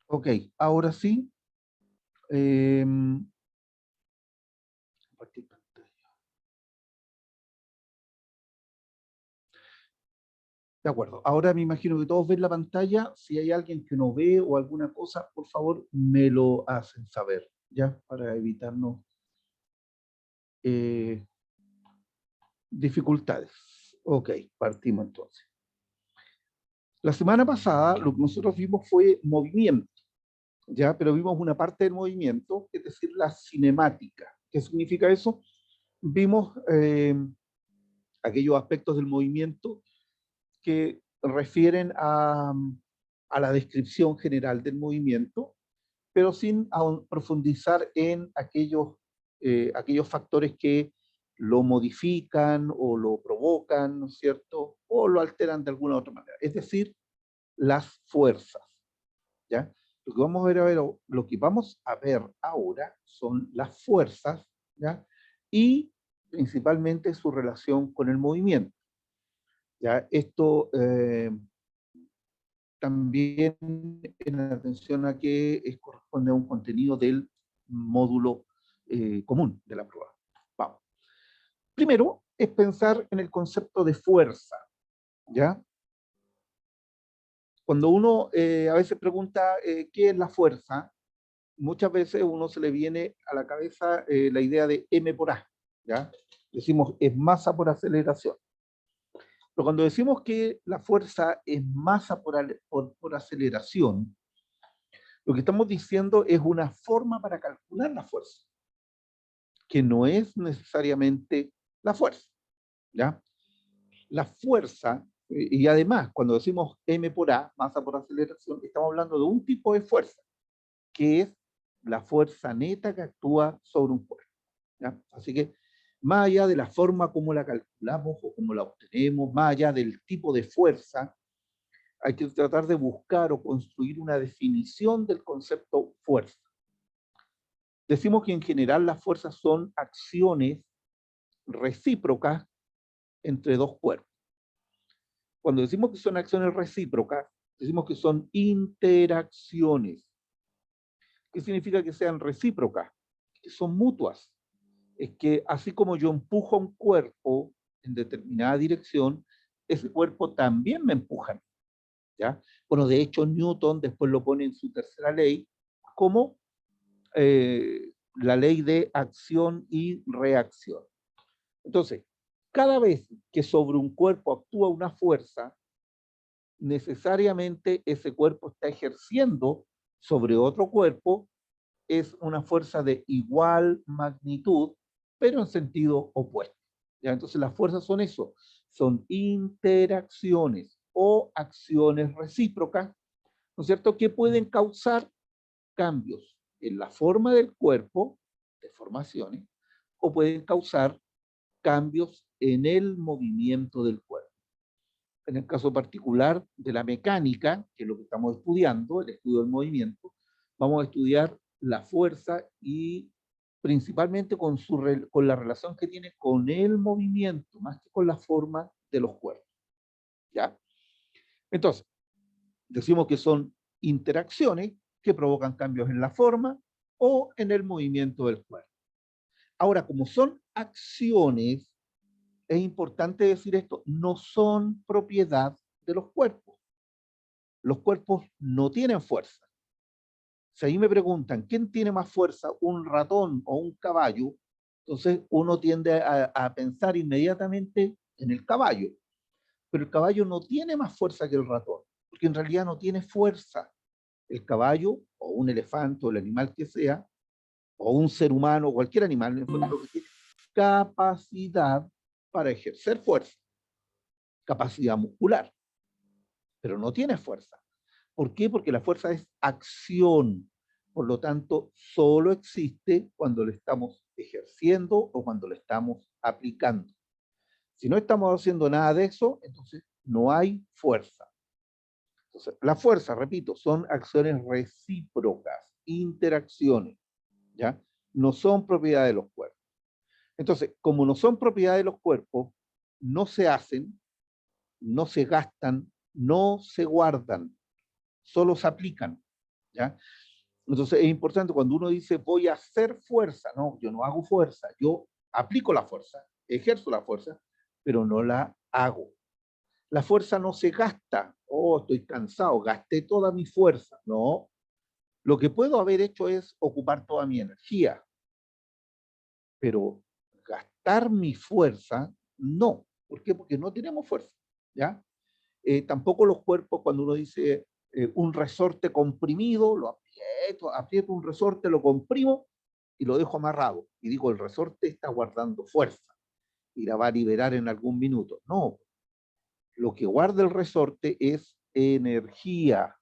Ok, ahora sí. Compartir pantalla. De acuerdo. Ahora me imagino que todos ven la pantalla. Si hay alguien que no ve o alguna cosa, por favor, me lo hacen saber, ¿ya? Para evitarnos eh, dificultades. Ok, partimos entonces. La semana pasada lo que nosotros vimos fue movimiento, ¿ya? Pero vimos una parte del movimiento, es decir, la cinemática. ¿Qué significa eso? Vimos aquellos aspectos del movimiento que refieren a la descripción general del movimiento, pero sin profundizar en aquellos factores que lo modifican o lo provocan, ¿no es cierto? O lo alteran de alguna otra manera. Es decir, las fuerzas, ¿ya? Lo que vamos a ver ahora son las fuerzas, ¿ya? Y principalmente su relación con el movimiento. ¿Ya? Esto también en atención a que corresponde a un contenido del módulo común de la prueba. Vamos. Primero es pensar en el concepto de fuerza, ¿ya? Cuando uno a veces pregunta qué es la fuerza, muchas veces uno se le viene a la cabeza la idea de m por a, ¿ya? Decimos es masa por aceleración. Pero cuando decimos que la fuerza es masa por aceleración, lo que estamos diciendo es una forma para calcular la fuerza, que no es necesariamente la fuerza, ¿ya? La fuerza, y además, cuando decimos m por a, masa por aceleración, estamos hablando de un tipo de fuerza, que es la fuerza neta que actúa sobre un cuerpo, ¿ya? Así que, más allá de la forma como la calculamos o como la obtenemos, más allá del tipo de fuerza, hay que tratar de buscar o construir una definición del concepto fuerza. Decimos que en general las fuerzas son acciones recíprocas entre dos cuerpos. Cuando decimos que son acciones recíprocas, decimos que son interacciones. ¿Qué significa que sean recíprocas? Que son mutuas. Es que así como yo empujo a un cuerpo en determinada dirección, ese cuerpo también me empuja, ¿ya? Bueno, de hecho Newton después lo pone en su tercera ley como la ley de acción y reacción. Entonces, cada vez que sobre un cuerpo actúa una fuerza, necesariamente ese cuerpo está ejerciendo sobre otro cuerpo, es una fuerza de igual magnitud, pero en sentido opuesto. ¿Ya? Entonces las fuerzas son eso, son interacciones o acciones recíprocas, ¿no es cierto?, que pueden causar cambios en la forma del cuerpo, deformaciones, o pueden causar cambios en el movimiento del cuerpo. En el caso particular de la mecánica, que es lo que estamos estudiando, el estudio del movimiento, vamos a estudiar la fuerza y principalmente con la relación que tiene con el movimiento, más que con la forma de los cuerpos. ¿Ya? Entonces, decimos que son interacciones que provocan cambios en la forma o en el movimiento del cuerpo. Ahora, como son acciones, es importante decir esto, no son propiedad de los cuerpos. Los cuerpos no tienen fuerza. Si ahí me preguntan, ¿quién tiene más fuerza, un ratón o un caballo? Entonces uno tiende a pensar inmediatamente en el caballo. Pero el caballo no tiene más fuerza que el ratón, porque en realidad no tiene fuerza. El caballo, o un elefante, o el animal que sea, o un ser humano, o cualquier animal, lo que tiene capacidad para ejercer fuerza, capacidad muscular, pero no tiene fuerza. ¿Por qué? Porque la fuerza es acción. Por lo tanto, solo existe cuando lo estamos ejerciendo o cuando lo estamos aplicando. Si no estamos haciendo nada de eso, entonces no hay fuerza. Entonces, la fuerza, repito, son acciones recíprocas, interacciones, ¿ya? No son propiedad de los cuerpos. Entonces, como no son propiedad de los cuerpos, no se hacen, no se gastan, no se guardan, solo se aplican. ¿ya? Entonces es importante cuando uno dice voy a hacer fuerza, no, yo no hago fuerza, yo aplico la fuerza, ejerzo la fuerza, pero no la hago. La fuerza no se gasta, oh, estoy cansado, gasté toda mi fuerza, no. Lo que puedo haber hecho es ocupar toda mi energía, pero gastar mi fuerza, no. ¿Por qué? Porque no tenemos fuerza, ¿ya? Tampoco los cuerpos, cuando uno dice un resorte comprimido, lo aprieto un resorte, lo comprimo y lo dejo amarrado. Y digo, el resorte está guardando fuerza y la va a liberar en algún minuto. No, lo que guarda el resorte es energía,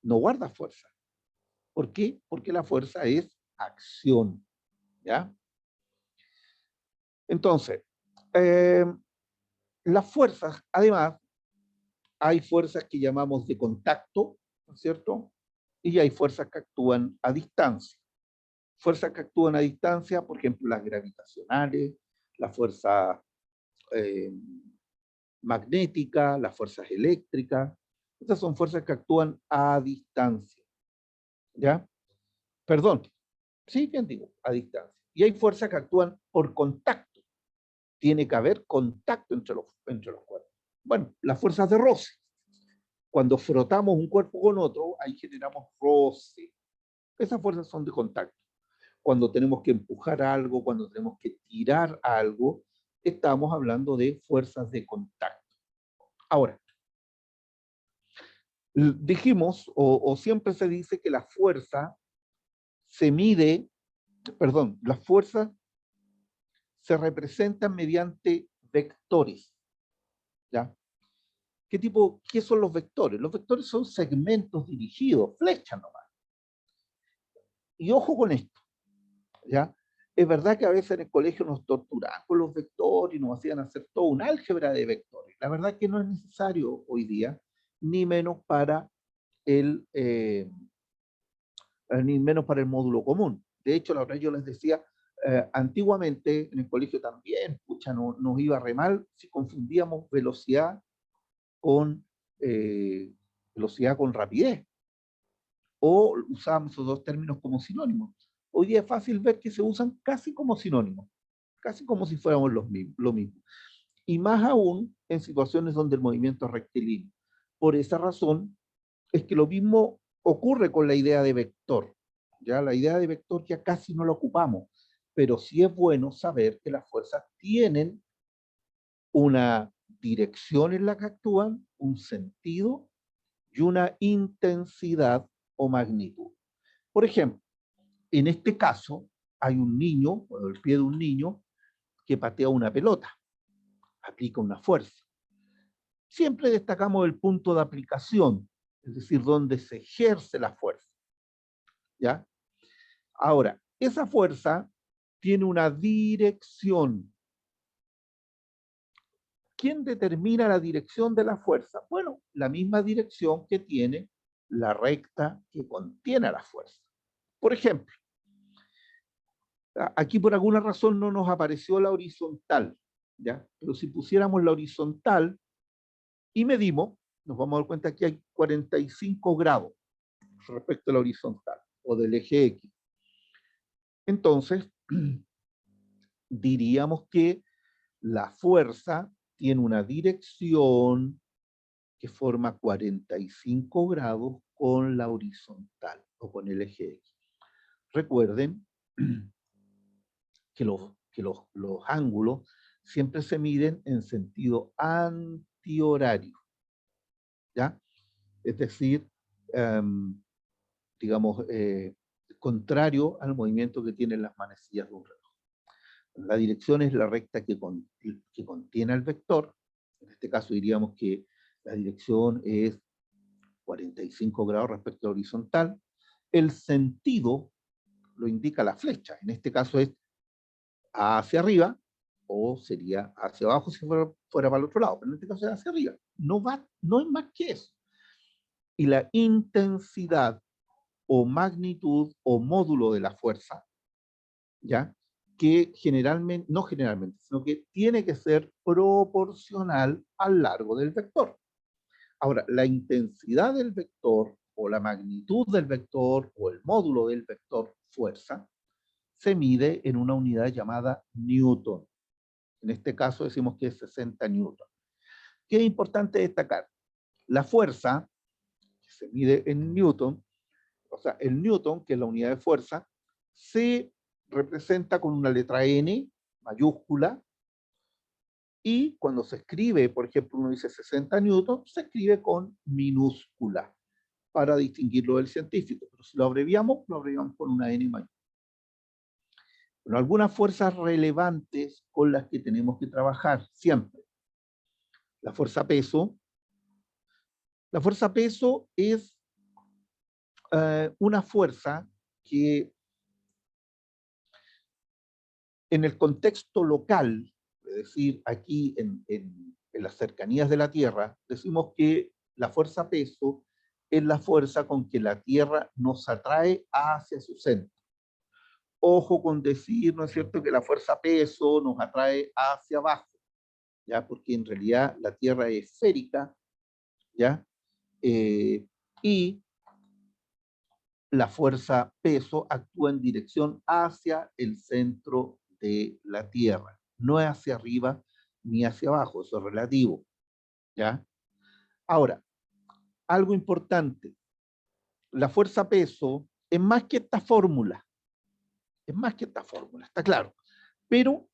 no guarda fuerza. ¿Por qué? Porque la fuerza es acción, ¿ya? Entonces, eh, las fuerzas, además, hay fuerzas que llamamos de contacto, ¿no es cierto? Y hay fuerzas que actúan a distancia. Fuerzas que actúan a distancia, por ejemplo, las gravitacionales, la fuerza eh, magnética, las fuerzas eléctricas. Estas son fuerzas que actúan a distancia, ¿ya? Perdón, sí, bien digo, a distancia. Y hay fuerzas que actúan por contacto. Tiene que haber contacto entre los cuerpos. Bueno, las fuerzas de roce. Cuando frotamos un cuerpo con otro, ahí generamos roce. Esas fuerzas son de contacto. Cuando tenemos que empujar algo, cuando tenemos que tirar algo, estamos hablando de fuerzas de contacto. Ahora, dijimos, o siempre se dice que la fuerza se mide, perdón, las fuerzas se representan mediante vectores, ¿ya? ¿Qué son los vectores? Los vectores son segmentos dirigidos, flechas nomás. Y ojo con esto, ¿ya? Es verdad que a veces en el colegio nos torturaban con los vectores y nos hacían hacer todo un álgebra de vectores. La verdad que no es necesario hoy día, ni menos para el, ni menos para el módulo común. De hecho, la otra vez yo les decía, antiguamente en el colegio también, pucha, nos iba re mal si confundíamos eh, velocidad con rapidez, o usábamos esos dos términos como sinónimos. Hoy día es fácil ver que se usan casi como sinónimos, casi como si fuéramos lo mismo. Y más aún en situaciones donde el movimiento es rectilíneo. Por esa razón es que lo mismo ocurre con la idea de vector. Ya la idea de vector ya casi no la ocupamos, pero sí es bueno saber que las fuerzas tienen una dirección en la que actúan, un sentido y una intensidad o magnitud. Por ejemplo, en este caso hay un niño, o el pie de un niño, que patea una pelota, aplica una fuerza. Siempre destacamos el punto de aplicación, es decir, donde se ejerce la fuerza, ¿ya? Ahora, esa fuerza tiene una dirección. ¿Quién determina la dirección de la fuerza? Bueno, la misma dirección que tiene la recta que contiene a la fuerza. Por ejemplo, aquí por alguna razón no nos apareció la horizontal, ¿ya? Pero si pusiéramos la horizontal y medimos, nos vamos a dar cuenta que hay 45 grados respecto a la horizontal o del eje X. Entonces, diríamos que la fuerza tiene una dirección que forma 45 grados con la horizontal o con el eje X. Recuerden que los ángulos siempre se miden en sentido antihorario, ¿ya? Es decir, digamos, contrario al movimiento que tienen las manecillas de un reloj. La dirección es la recta que contiene el vector. En este caso diríamos que la dirección es 45 grados respecto a la horizontal. El sentido lo indica la flecha. En este caso es hacia arriba o sería hacia abajo si fuera para el otro lado. Pero en este caso es hacia arriba. No es más que eso. Y la intensidad o magnitud o módulo de la fuerza, ¿ya? Que generalmente, no generalmente, sino que tiene que ser proporcional al largo del vector. Ahora, la intensidad del vector o la magnitud del vector o el módulo del vector fuerza se mide en una unidad llamada newton. En este caso decimos que es 60 newton. ¿Qué es importante destacar? La fuerza, que se mide en newton, o sea, el newton, que es la unidad de fuerza, se representa con una letra N mayúscula, y cuando se escribe, por ejemplo, uno dice 60 newton, se escribe con minúscula para distinguirlo del científico. Pero si lo abreviamos con una N mayúscula. Bueno, algunas fuerzas relevantes con las que tenemos que trabajar siempre. La fuerza peso. La fuerza peso es una fuerza que en el contexto local, es decir, aquí en las cercanías de la Tierra, decimos que la fuerza peso es la fuerza con que la Tierra nos atrae hacia su centro. Ojo con decir, ¿no es cierto?, que la fuerza peso nos atrae hacia abajo, ¿ya? Porque en realidad la Tierra es esférica, ¿ya? Y la fuerza peso actúa en dirección hacia el centro de la Tierra, no es hacia arriba ni hacia abajo, eso es relativo, ¿ya? Ahora, algo importante, la fuerza peso es más que esta fórmula, está claro, pero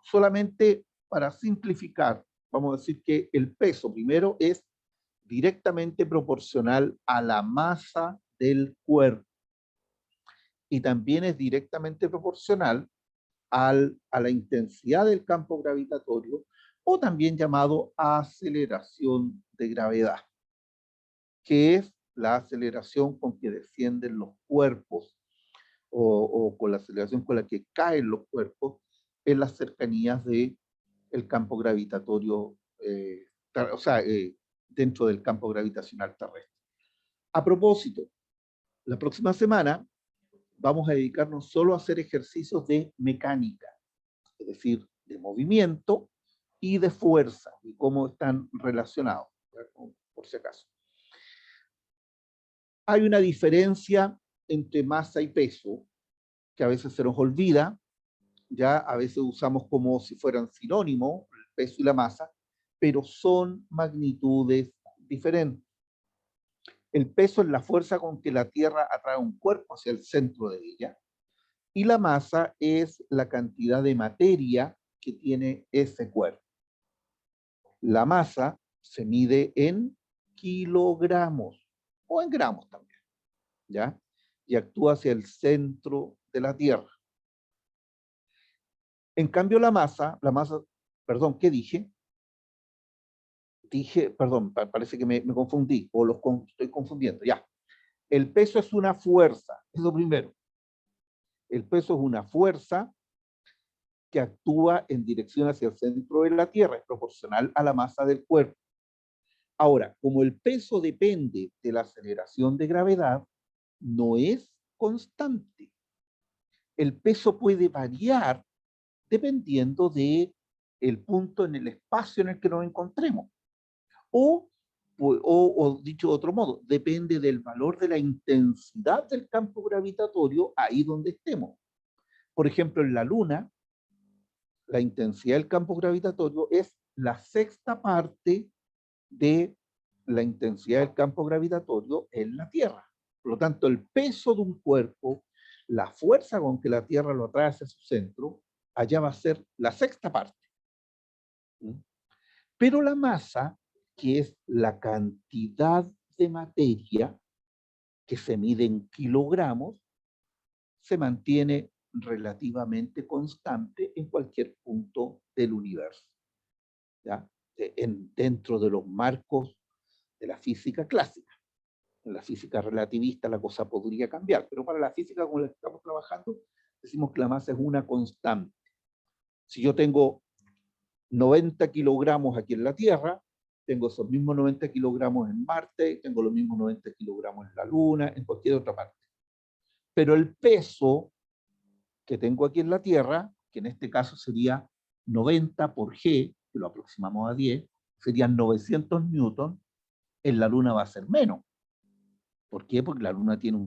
solamente para simplificar, vamos a decir que el peso primero es directamente proporcional a la masa del cuerpo y también es directamente proporcional a la intensidad del campo gravitatorio, o también llamado aceleración de gravedad, que es la aceleración con que descienden los cuerpos o con la aceleración con la que caen los cuerpos en las cercanías del campo gravitatorio, o sea, dentro del campo gravitacional terrestre. A propósito, la próxima semana vamos a dedicarnos solo a hacer ejercicios de mecánica, es decir, de movimiento y de fuerza, y cómo están relacionados, por si acaso. Hay una diferencia entre masa y peso, que a veces se nos olvida, ya a veces usamos como si fueran sinónimos, el peso y la masa, pero son magnitudes diferentes. El peso es la fuerza con que la Tierra atrae un cuerpo hacia el centro de ella, y la masa es la cantidad de materia que tiene ese cuerpo. La masa se mide en kilogramos o en gramos también, ¿ya? Y actúa hacia el centro de la Tierra. En cambio, la masa, perdón, ¿qué dije? Perdón, parece que me confundí, o estoy confundiendo, ya. El peso es una fuerza, es lo primero. El peso es una fuerza que actúa en dirección hacia el centro de la Tierra, es proporcional a la masa del cuerpo. Ahora, como el peso depende de la aceleración de gravedad, no es constante. El peso puede variar dependiendo de el punto en el espacio en el que nos encontremos. O dicho de otro modo, depende del valor de la intensidad del campo gravitatorio ahí donde estemos. Por ejemplo, en la Luna, la intensidad del campo gravitatorio es la sexta parte de la intensidad del campo gravitatorio en la Tierra. Por lo tanto, el peso de un cuerpo, la fuerza con que la Tierra lo atrae hacia su centro, allá va a ser la sexta parte. Pero la masa, que es la cantidad de materia que se mide en kilogramos, se mantiene relativamente constante en cualquier punto del universo, ¿ya? Dentro de los marcos de la física clásica. En la física relativista la cosa podría cambiar, pero para la física con la que estamos trabajando, decimos que la masa es una constante. Si yo tengo 90 kilogramos aquí en la Tierra, tengo esos mismos 90 kilogramos en Marte, tengo los mismos 90 kilogramos en la Luna, en cualquier otra parte. Pero el peso que tengo aquí en la Tierra, que en este caso sería 90 por G, que lo aproximamos a 10, serían 900 newton, en la Luna va a ser menos. ¿Por qué? Porque la Luna tiene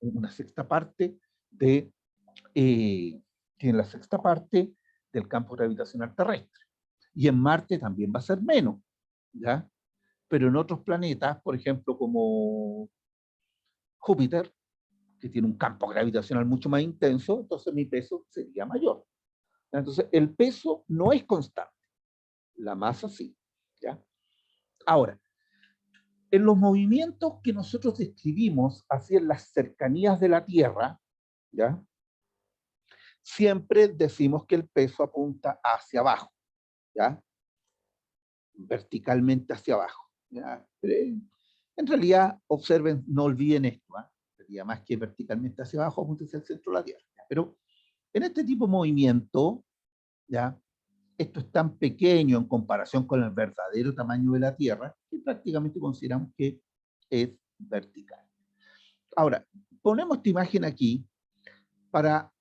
una sexta parte tiene la sexta parte del campo gravitacional terrestre. Y en Marte también va a ser menos, ¿ya? Pero en otros planetas, por ejemplo, como Júpiter, que tiene un campo gravitacional mucho más intenso, entonces mi peso sería mayor. Entonces, el peso no es constante, la masa sí, ¿ya? Ahora, en los movimientos que nosotros describimos, así en las cercanías de la Tierra, ¿ya? Siempre decimos que el peso apunta hacia abajo, ¿ya? Verticalmente hacia abajo, ¿ya? En realidad, observen, no olviden esto, ¿eh? Sería más que verticalmente hacia abajo, apunta hacia el centro de la Tierra, ¿ya? Pero en este tipo de movimiento, ¿ya? Esto es tan pequeño en comparación con el verdadero tamaño de la Tierra que prácticamente consideramos que es vertical. Ahora, ponemos esta imagen aquí para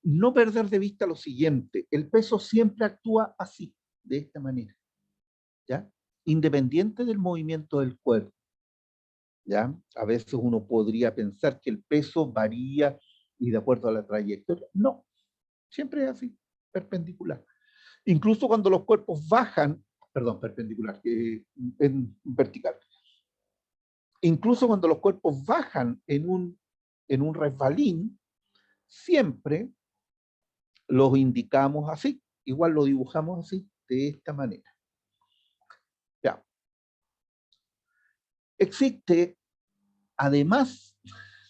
no perder de vista lo siguiente: el peso siempre actúa así, de esta manera, ¿ya? Independiente del movimiento del cuerpo, ¿ya? A veces uno podría pensar que el peso varía y de acuerdo a la trayectoria. No, siempre es así, perpendicular. Incluso cuando los cuerpos bajan, perdón, perpendicular, en vertical. Incluso cuando los cuerpos bajan en un resbalín, siempre los indicamos así, igual lo dibujamos así, de esta manera. Ya. Existe, además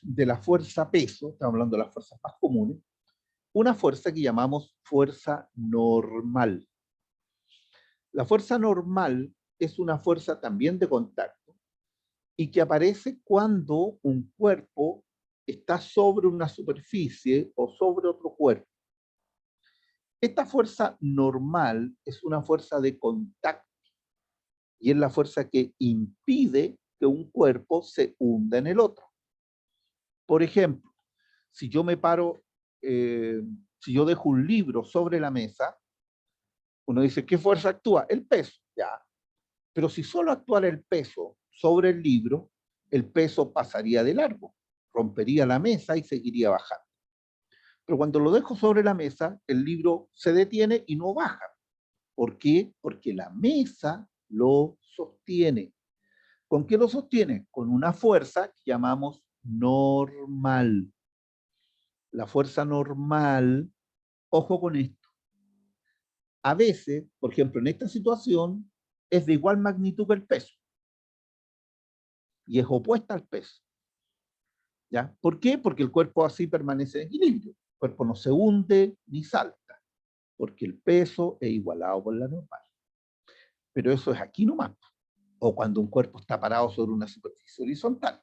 de la fuerza peso, estamos hablando de las fuerzas más comunes, una fuerza que llamamos fuerza normal. La fuerza normal es una fuerza también de contacto y que aparece cuando un cuerpo está sobre una superficie o sobre otro cuerpo. Esta fuerza normal es una fuerza de contacto y es la fuerza que impide que un cuerpo se hunda en el otro. Por ejemplo, si yo me paro, si yo dejo un libro sobre la mesa, uno dice, ¿qué fuerza actúa? El peso, ya. Pero si solo actuara el peso sobre el libro, el peso pasaría de largo, rompería la mesa y seguiría bajando. Pero cuando lo dejo sobre la mesa, el libro se detiene y no baja. ¿Por qué? Porque la mesa lo sostiene. ¿Con qué lo sostiene? Con una fuerza que llamamos normal. La fuerza normal, ojo con esto, a veces, por ejemplo, en esta situación, es de igual magnitud que el peso y es opuesta al peso. ¿Ya? ¿Por qué? Porque el cuerpo así permanece en equilibrio. El cuerpo no se hunde ni salta, porque el peso es igualado por la normal. Pero eso es aquí nomás, o cuando un cuerpo está parado sobre una superficie horizontal.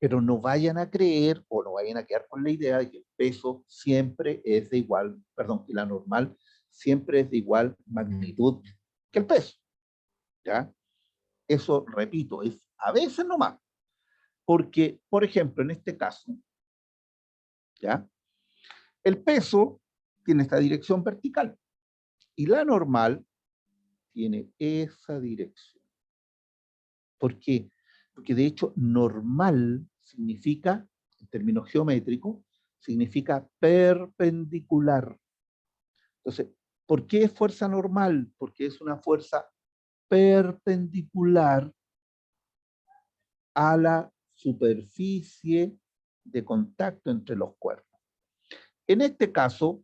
Pero no vayan a creer o no vayan a quedar con la idea de que el peso siempre es de igual, perdón, que la normal siempre es de igual magnitud que el peso. ¿Ya? Eso, repito, es a veces nomás. Porque, por ejemplo, en este caso, ¿ya? El peso tiene esta dirección vertical y la normal tiene esa dirección. ¿Por qué? Porque de hecho normal significa, en términos geométricos, significa perpendicular. Entonces, ¿por qué es fuerza normal? Porque es una fuerza perpendicular a la superficie de contacto entre los cuerpos. En este caso,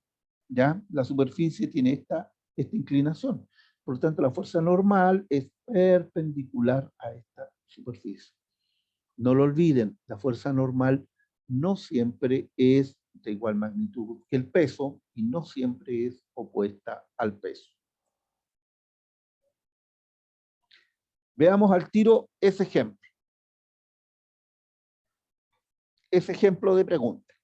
¿ya? La superficie tiene esta inclinación. Por lo tanto, la fuerza normal es perpendicular a esta superficie. No lo olviden, la fuerza normal no siempre es de igual magnitud que el peso y no siempre es opuesta al peso. Veamos al tiro ese ejemplo de pregunta.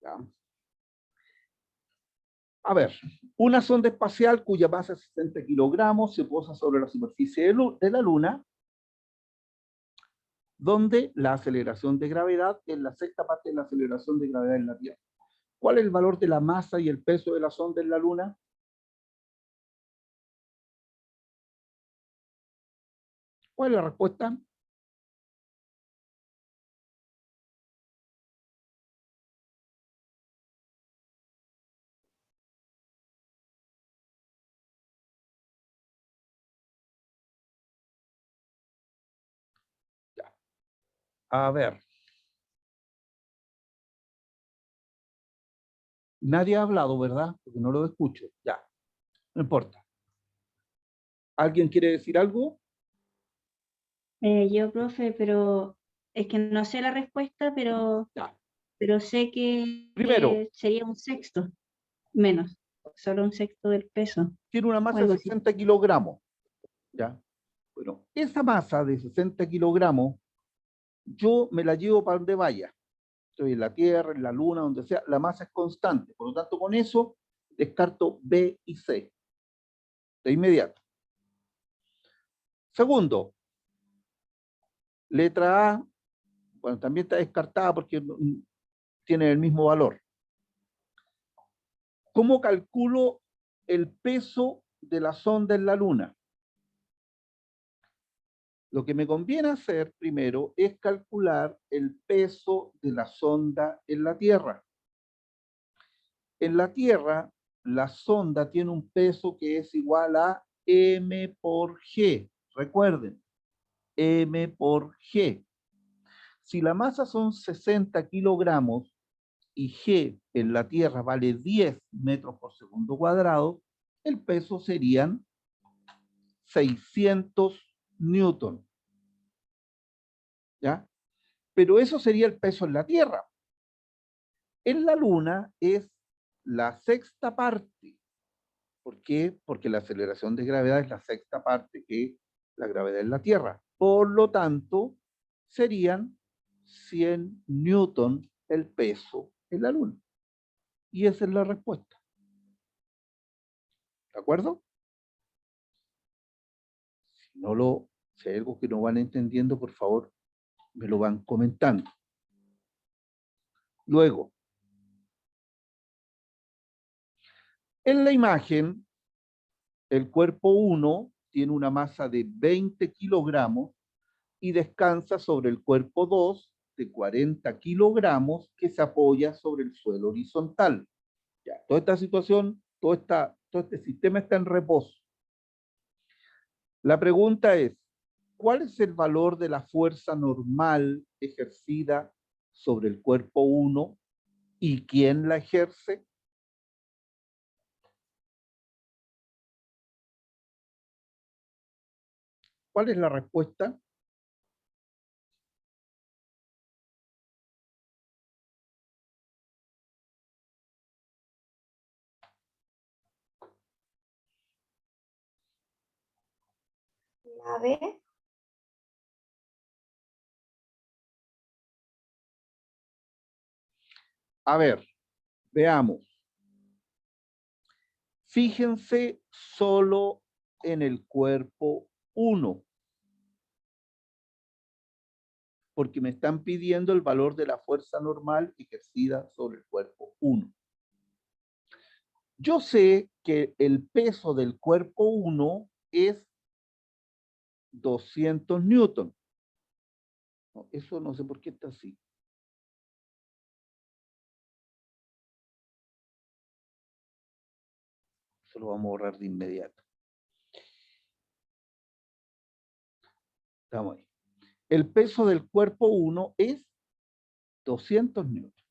¿Ya? A ver, una sonda espacial cuya masa es 60 kilogramos se posa sobre la superficie de la Luna donde la aceleración de gravedad es la sexta parte de la aceleración de gravedad en la Tierra. ¿Cuál es el valor de la masa y el peso de la sonda en la Luna? ¿Cuál es la respuesta? Ya. A ver. Nadie ha hablado, ¿verdad? Porque no lo escucho. Ya, no importa. ¿Alguien quiere decir algo? Yo, profe, pero es que no sé la respuesta, Ya. pero sé que Primero, sería un sexto menos, solo un sexto del peso tiene una o masa de algo así. 60 kilogramos. ¿Ya? Bueno, esa masa de 60 kilogramos, yo me la llevo para donde vaya. Estoy en la Tierra, en la Luna, donde sea, la masa es constante. Por lo tanto, con eso descarto B y C de inmediato. Segundo, letra A, bueno, también está descartada porque tiene el mismo valor. ¿Cómo calculo el peso de la sonda en la Luna? Lo que me conviene hacer primero es calcular el peso de la sonda en la Tierra. En la Tierra, la sonda tiene un peso que es igual a m por g. Recuerden, m por g. Si la masa son 60 kilogramos y g en la Tierra vale 10 metros por segundo cuadrado, el peso serían 600 newton. ¿Ya? Pero eso sería el peso en la Tierra. En la Luna es la sexta parte. ¿Por qué? Porque la aceleración de gravedad es la sexta parte que la gravedad en la Tierra. Por lo tanto, serían 100 newton el peso en la Luna. Y esa es la respuesta. ¿De acuerdo? Si hay algo que no van entendiendo, por favor, me lo van comentando. Luego, en la imagen, el cuerpo 1 tiene una masa de 20 kilogramos y descansa sobre el cuerpo 2 de 40 kilogramos que se apoya sobre el suelo horizontal. Ya, toda esta situación, todo este sistema está en reposo. La pregunta es, ¿cuál es el valor de la fuerza normal ejercida sobre el cuerpo 1 y quién la ejerce? ¿Cuál es la respuesta? A ver, A ver, veamos. Fíjense solo en el cuerpo 1, porque me están pidiendo el valor de la fuerza normal ejercida sobre el cuerpo 1. Yo sé que el peso del cuerpo 1 es 200 newton. No, eso no sé por qué está así. Eso lo vamos a borrar de inmediato. Estamos ahí. El peso del cuerpo 1 es 200 newton.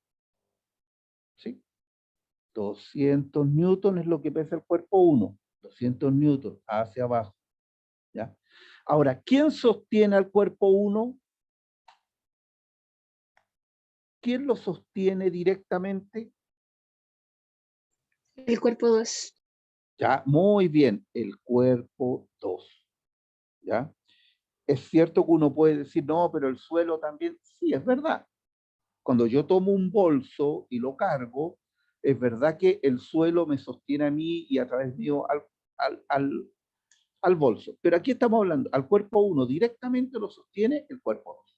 ¿Sí? 200 newton es lo que pesa el cuerpo 1. 200 newton hacia abajo. ¿Ya? Ahora, ¿quién sostiene al cuerpo 1? ¿Quién lo sostiene directamente? el cuerpo 2. Ya, muy bien, el cuerpo 2. ¿Ya? Es cierto que uno puede decir, no, pero el suelo también, sí, es verdad. Cuando yo tomo un bolso y lo cargo, es verdad que el suelo me sostiene a mí y a través mío al bolso. Pero aquí estamos hablando, al cuerpo 1 directamente lo sostiene el cuerpo 2.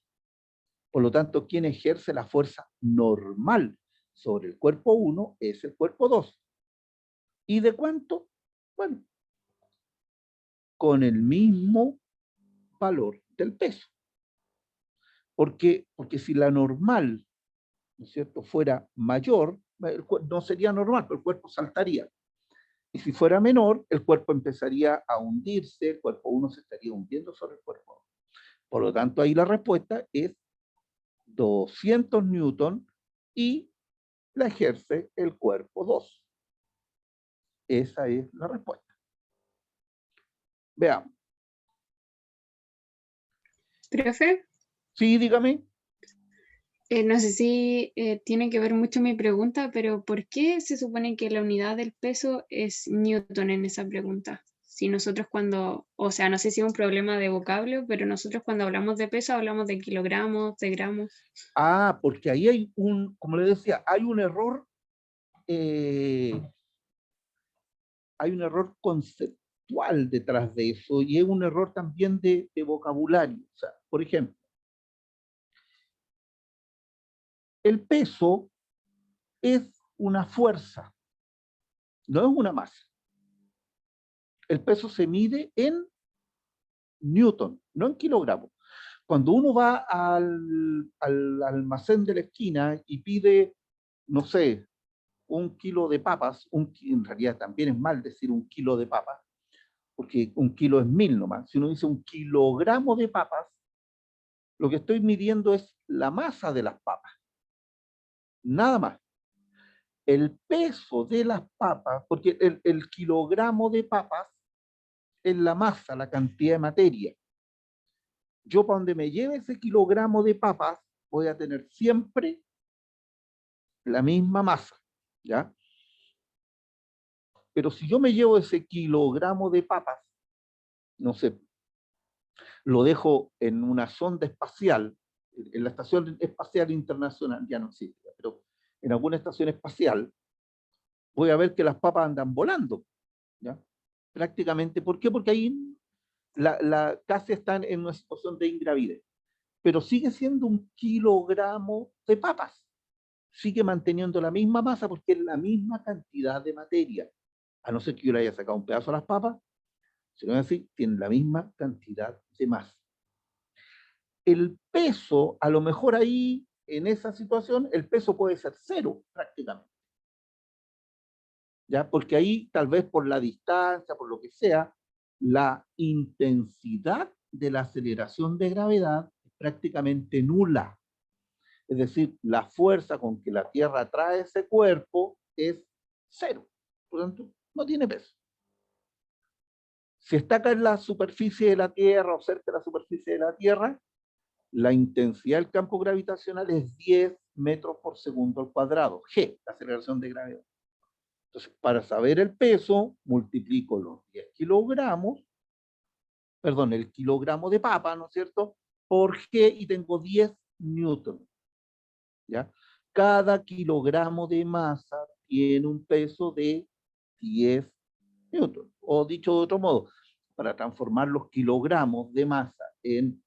Por lo tanto, quien ejerce la fuerza normal sobre el cuerpo 1 es el cuerpo 2. ¿Y de cuánto? Bueno, con el mismo valor del peso. Porque si la normal, ¿no es cierto?, fuera mayor, no sería normal, pero el cuerpo saltaría. Y si fuera menor, el cuerpo empezaría a hundirse, el cuerpo 1 se estaría hundiendo sobre el cuerpo 2. Por lo tanto, ahí la respuesta es 200 newton y la ejerce el cuerpo 2. Esa es la respuesta. Veamos. Profe, Sí, dígame. no sé si tiene que ver mucho mi pregunta, pero ¿por qué se supone que la unidad del peso es newton en esa pregunta? Si nosotros cuando, o sea, no sé si es un problema de vocablo, pero nosotros cuando hablamos de peso hablamos de kilogramos, de gramos. Ah, porque ahí hay como le decía, hay un error conceptual detrás de eso y es un error también de vocabulario. O sea, por ejemplo, el peso es una fuerza, no es una masa. El peso se mide en newton, no en kilogramos. Cuando uno va al almacén de la esquina y pide, no sé, 1 kilo de papas, en realidad también es mal decir 1 kilo de papas, porque 1 kilo es 1000 nomás. Si uno dice 1 kilogramo de papas, lo que estoy midiendo es la masa de las papas, nada más. El peso de las papas, porque el kilogramo de papas es la masa, la cantidad de materia. Yo para donde me lleve ese kilogramo de papas, voy a tener siempre la misma masa, ¿ya? Pero si yo me llevo ese kilogramo de papas, no sé, lo dejo en una sonda espacial, en la Estación Espacial Internacional, ya no existe, pero en alguna estación espacial, voy a ver que las papas andan volando, ¿ya? Prácticamente, ¿por qué? Porque ahí casi están en una situación de ingravidez, pero sigue siendo 1 kilogramo de papas, sigue manteniendo la misma masa porque es la misma cantidad de materia, a no ser que yo le haya sacado un pedazo a las papas, si no es así, tienen la misma cantidad de masa. El peso, a lo mejor ahí, en esa situación, el peso puede ser 0 prácticamente. ¿Ya? Porque ahí, tal vez por la distancia, por lo que sea, la intensidad de la aceleración de gravedad es prácticamente nula. Es decir, la fuerza con que la Tierra atrae ese cuerpo es 0. Por lo tanto, no tiene peso. Si está acá en la superficie de la Tierra o cerca de la superficie de la Tierra, la intensidad del campo gravitacional es 10 metros por segundo al cuadrado, G, la aceleración de gravedad. Entonces, para saber el peso, multiplico los 10 kilogramos, perdón, el kilogramo de papa, ¿no es cierto?, por G y tengo 10 newton. ¿Ya? Cada kilogramo de masa tiene un peso de 10 newton. O dicho de otro modo, para transformar los kilogramos de masa en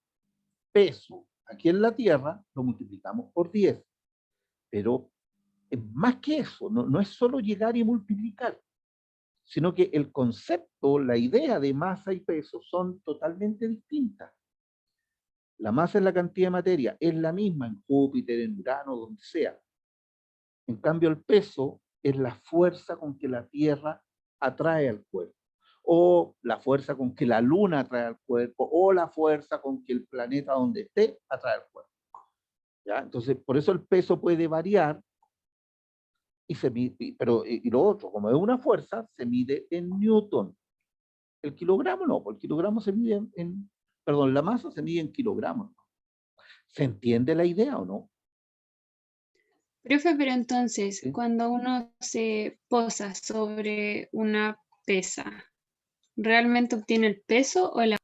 peso aquí en la Tierra, lo multiplicamos por 10. Pero es más que eso, no es solo llegar y multiplicar, sino que el concepto, la idea de masa y peso son totalmente distintas. La masa es la cantidad de materia, es la misma en Júpiter, en Urano, donde sea. En cambio, el peso es la fuerza con que la Tierra atrae al cuerpo, o la fuerza con que la Luna atrae al cuerpo, o la fuerza con que el planeta donde esté atrae al cuerpo. ¿Ya? Entonces, por eso el peso puede variar, y lo otro, como es una fuerza, se mide en newton. El kilogramo no, porque el kilogramo se mide perdón, la masa se mide en kilogramos. ¿Se entiende la idea o no? Profe, pero entonces, ¿Sí? cuando uno se posa sobre una pesa, ¿realmente obtiene el peso o la...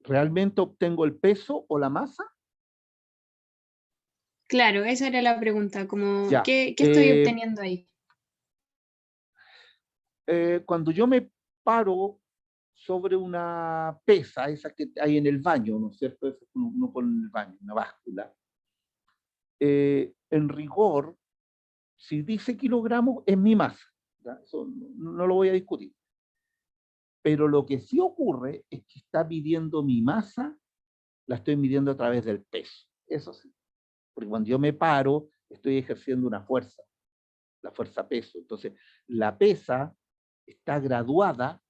¿Realmente obtengo el peso o la masa? Claro, esa era la pregunta, como, Ya. ¿qué estoy obteniendo ahí? Cuando yo me paro sobre una pesa, esa que hay en el baño, ¿no es cierto? Esa que uno pone en el baño, una báscula. En rigor, si dice kilogramos, es mi masa. ¿Ya? Eso no lo voy a discutir. Pero lo que sí ocurre es que está midiendo mi masa, la estoy midiendo a través del peso. Eso sí. Porque cuando yo me paro, estoy ejerciendo una fuerza, la fuerza peso. Entonces, la pesa está graduada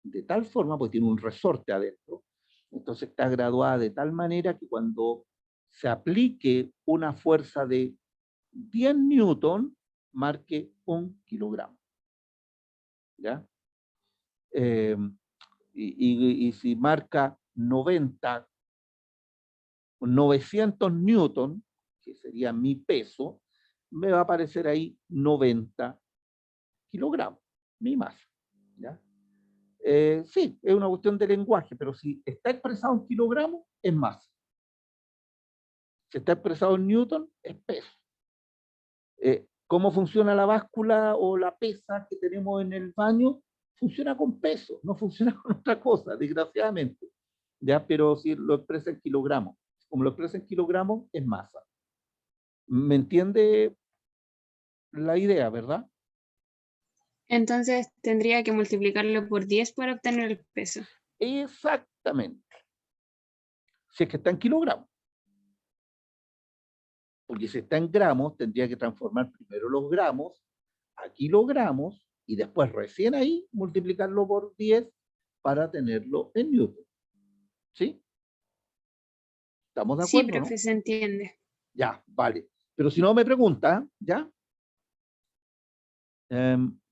de tal forma, porque tiene un resorte adentro, entonces está graduada de tal manera que cuando se aplique una fuerza de 10 newton, marque 1 kilogramo. ¿Ya? Y si marca 900 newton, que sería mi peso, me va a aparecer ahí 90 kilogramos, mi masa. ¿Ya? Sí, es una cuestión de lenguaje, pero si está expresado en kilogramos, es masa. Si está expresado en newton, es peso. ¿Cómo funciona la báscula o la pesa que tenemos en el baño? Funciona con peso, no funciona con otra cosa, desgraciadamente. ¿Ya? Pero si lo expresa en kilogramos, como lo expresa en kilogramos, es masa. ¿Me entiende la idea, verdad? Entonces tendría que multiplicarlo por 10 para obtener el peso. Exactamente. Si es que está en kilogramos. Porque si está en gramos, tendría que transformar primero los gramos a kilogramos y después recién ahí multiplicarlo por 10 para tenerlo en newton. ¿Sí? ¿Estamos de Sí, acuerdo, profe, no? se entiende. Ya, vale. Pero si no me pregunta, ¿ya?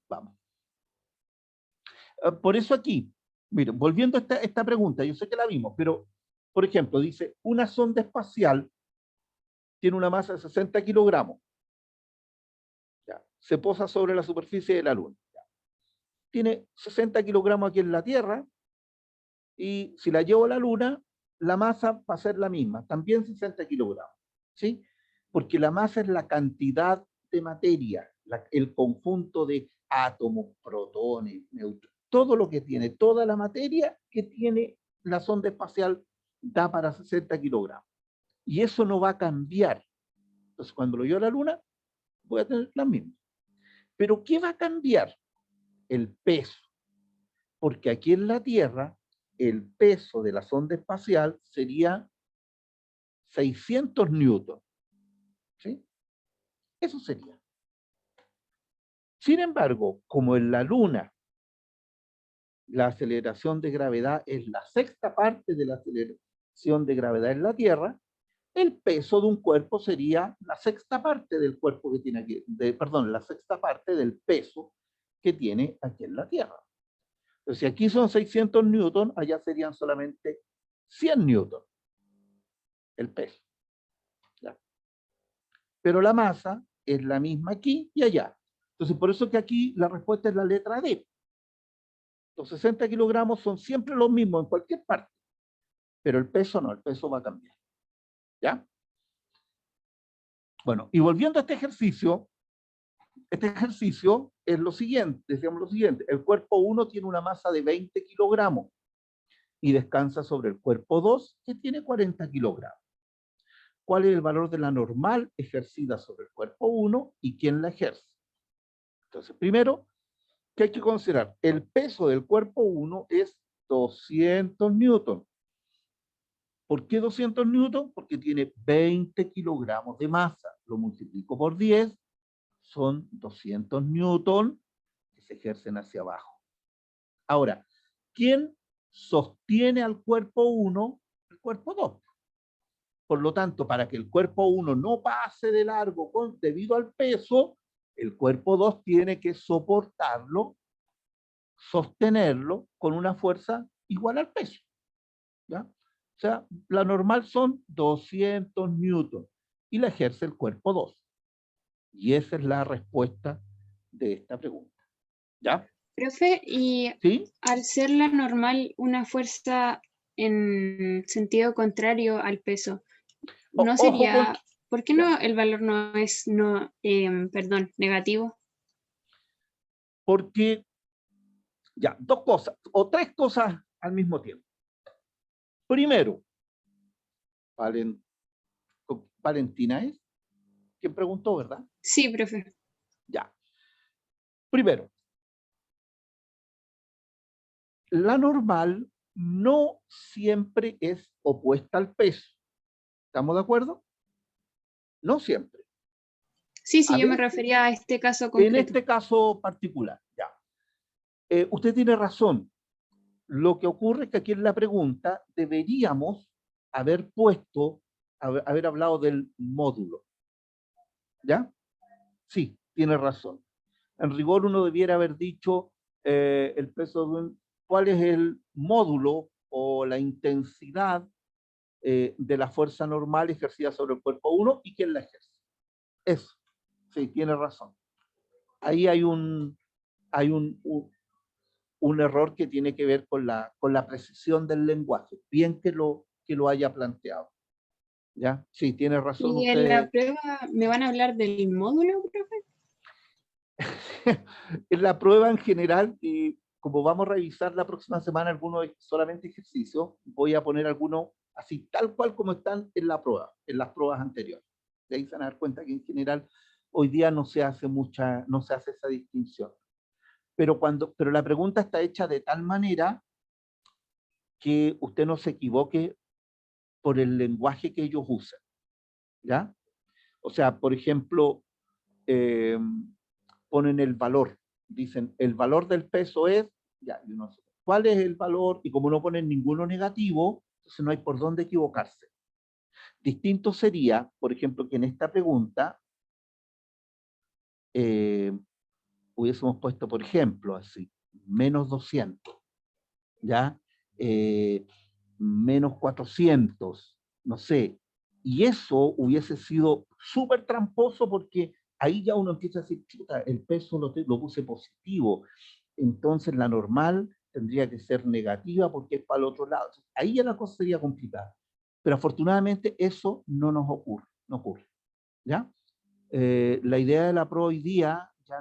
Vamos. Por eso aquí, miren, volviendo a esta pregunta, yo sé que la vimos, pero, por ejemplo, dice, una sonda espacial tiene una masa de 60 kilogramos. ¿Ya? Se posa sobre la superficie de la Luna. ¿Ya? Tiene 60 kilogramos aquí en la Tierra, y si la llevo a la Luna, la masa va a ser la misma, también 60 kilogramos. ¿Sí? Porque la masa es la cantidad de materia, el conjunto de átomos, protones, neutrones, todo lo que tiene, toda la materia que tiene la sonda espacial da para 60 kilogramos. Y eso no va a cambiar. Entonces, cuando lo llevo a la Luna, voy a tener la misma. Pero ¿qué va a cambiar? El peso. Porque aquí en la Tierra, el peso de la sonda espacial sería 600 newton. ¿Sí? Eso sería. Sin embargo, como en la Luna la aceleración de gravedad es la sexta parte de la aceleración de gravedad en la Tierra, el peso de un cuerpo sería la sexta parte del cuerpo que tiene aquí, perdón, la sexta parte del peso que tiene aquí en la Tierra. Entonces, si aquí son 600 newton, allá serían solamente 100 newton el peso. ¿Ya? Pero la masa es la misma aquí y allá. Entonces, por eso que aquí la respuesta es la letra D. Los 60 kilogramos son siempre los mismos en cualquier parte, pero el peso no, el peso va a cambiar. ¿Ya? Bueno, y volviendo a este ejercicio es lo siguiente, decíamos lo siguiente, el cuerpo 1 tiene una masa de 20 kilogramos y descansa sobre el cuerpo 2 que tiene 40 kilogramos. ¿Cuál es el valor de la normal ejercida sobre el cuerpo 1 y quién la ejerce? Entonces, primero, ¿qué hay que considerar? El peso del cuerpo 1 es 200 newton. ¿Por qué 200 newton? Porque tiene 20 kilogramos de masa. Lo multiplico por 10, son 200 newton que se ejercen hacia abajo. Ahora, ¿quién sostiene al cuerpo 1? El cuerpo 2. Por lo tanto, para que el cuerpo 1 no pase de largo debido al peso, el cuerpo 2 tiene que soportarlo, sostenerlo con una fuerza igual al peso. ¿Ya? O sea, la normal son 200 newton y la ejerce el cuerpo 2. Y esa es la respuesta de esta pregunta. ¿Ya? Profe, y ¿Sí? al ser la normal una fuerza en sentido contrario al peso, ¿no Ojo con... sería, por qué Ya. no el valor no es negativo? Porque Ya, dos cosas, o tres cosas al mismo tiempo. Primero, Valentina es quien preguntó, ¿verdad? Sí, profe. Ya. Primero, la normal no siempre es opuesta al peso. ¿Estamos de acuerdo? No siempre. Sí, A sí, yo me veces, refería a este caso en concreto. este caso particular, ya. Usted tiene razón. Lo que ocurre es que aquí en la pregunta deberíamos haber puesto, haber hablado del módulo. ¿Ya? Sí, tiene razón. En rigor uno debiera haber dicho el peso de cuál es el módulo o la intensidad de la fuerza normal ejercida sobre el cuerpo 1 y quién la ejerce. Eso, sí, tiene razón. Ahí hay un error que tiene que ver con la precisión del lenguaje. Bien que lo haya planteado. ¿Ya? Sí, tiene razón ¿Y en la usted. prueba me van a hablar del módulo, profe? En la prueba en general, y como vamos a revisar la próxima semana algunos solamente ejercicios, voy a poner algunos así tal cual como están en la prueba, en las pruebas anteriores. De ahí se van a dar cuenta que en general hoy día no se hace esa distinción. Pero la pregunta está hecha de tal manera que usted no se equivoque por el lenguaje que ellos usan, ¿ya? O sea, por ejemplo, eh, ponen el valor, dicen, el valor del peso es, ya, y uno, ¿cuál es el valor? Y como no ponen ninguno negativo, entonces no hay por dónde equivocarse. Distinto sería, por ejemplo, que en esta pregunta eh, hubiésemos puesto, por ejemplo, así, menos 200, ¿ya? Eh, menos 400, no sé. Y eso hubiese sido súper tramposo porque ahí ya uno empieza a decir, chuta, el peso lo puse positivo. Entonces la normal tendría que ser negativa porque es para el otro lado. Ahí ya la cosa sería complicada. Pero afortunadamente eso no nos ocurre, no ocurre. ¿Ya? La idea de la pro hoy día ya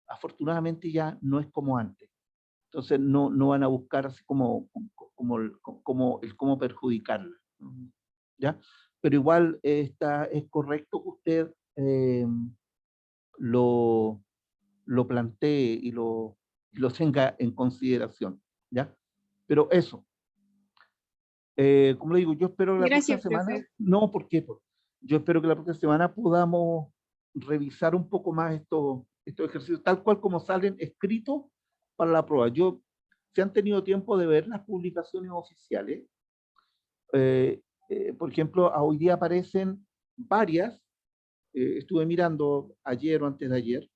afortunadamente ya no es como antes. Entonces no van a buscar así el cómo perjudicarla. ¿Ya? Pero igual es correcto que usted lo, lo plantee y lo tenga en consideración. ¿Ya? Pero eso, como le digo, yo espero que la próxima Gracias, semana, profe. no, ¿por qué? Yo espero que la próxima semana podamos revisar un poco más estos ejercicios, tal cual como salen escritos para la prueba. Si han tenido tiempo de ver las publicaciones oficiales, eh, por ejemplo, hoy día aparecen varias, estuve mirando ayer o antes de ayer,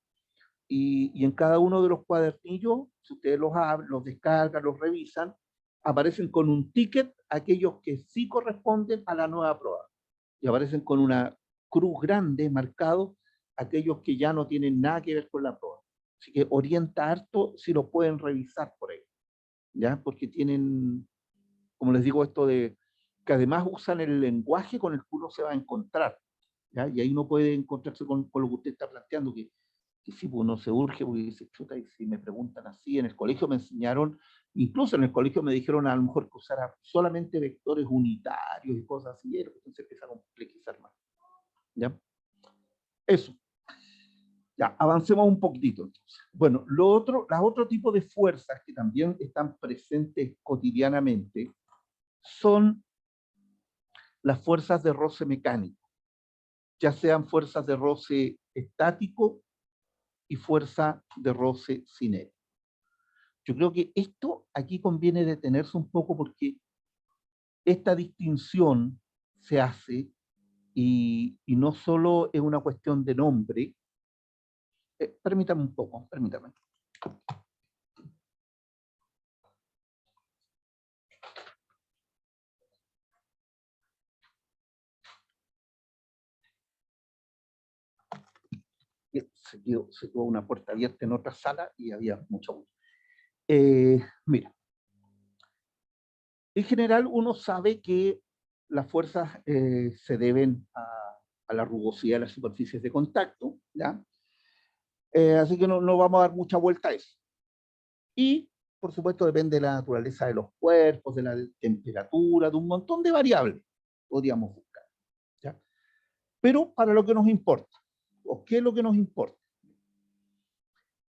y en cada uno de los cuadernillos, si ustedes los descargan, los revisan, aparecen con un ticket aquellos que sí corresponden a la nueva prueba. Y aparecen con una cruz grande marcado aquellos que ya no tienen nada que ver con la prueba. Así que orienta harto si lo pueden revisar por ahí, ¿ya? Porque tienen, como les digo, esto de que además usan el lenguaje con el que uno se va a encontrar, ¿ya? Y ahí uno puede encontrarse con lo que usted está planteando, que sí, pues uno se urge, porque dice, chuta, y si me preguntan así, en el colegio me enseñaron, incluso en el colegio me dijeron a lo mejor que usara solamente vectores unitarios y cosas así, y entonces empieza a complejizar más. ¿Ya? Eso. Ya, avancemos un poquitito. Entonces. Bueno, las otro tipo de fuerzas que también están presentes cotidianamente son las fuerzas de roce mecánico, ya sean fuerzas de roce estático y fuerza de roce cinético. Yo creo que esto aquí conviene detenerse un poco porque esta distinción se hace y no solo es una cuestión de nombre. Permítame un poco, permítame. Se quedó una puerta abierta en otra sala y había mucho mucho. Mira, en general uno sabe que las fuerzas se deben a la rugosidad de las superficies de contacto, ¿ya? Así que no vamos a dar mucha vuelta a eso. Y, por supuesto, depende de la naturaleza de los cuerpos, de la temperatura, de un montón de variables podríamos buscar. ¿Ya? Pero para lo que nos importa, ¿o qué es lo que nos importa?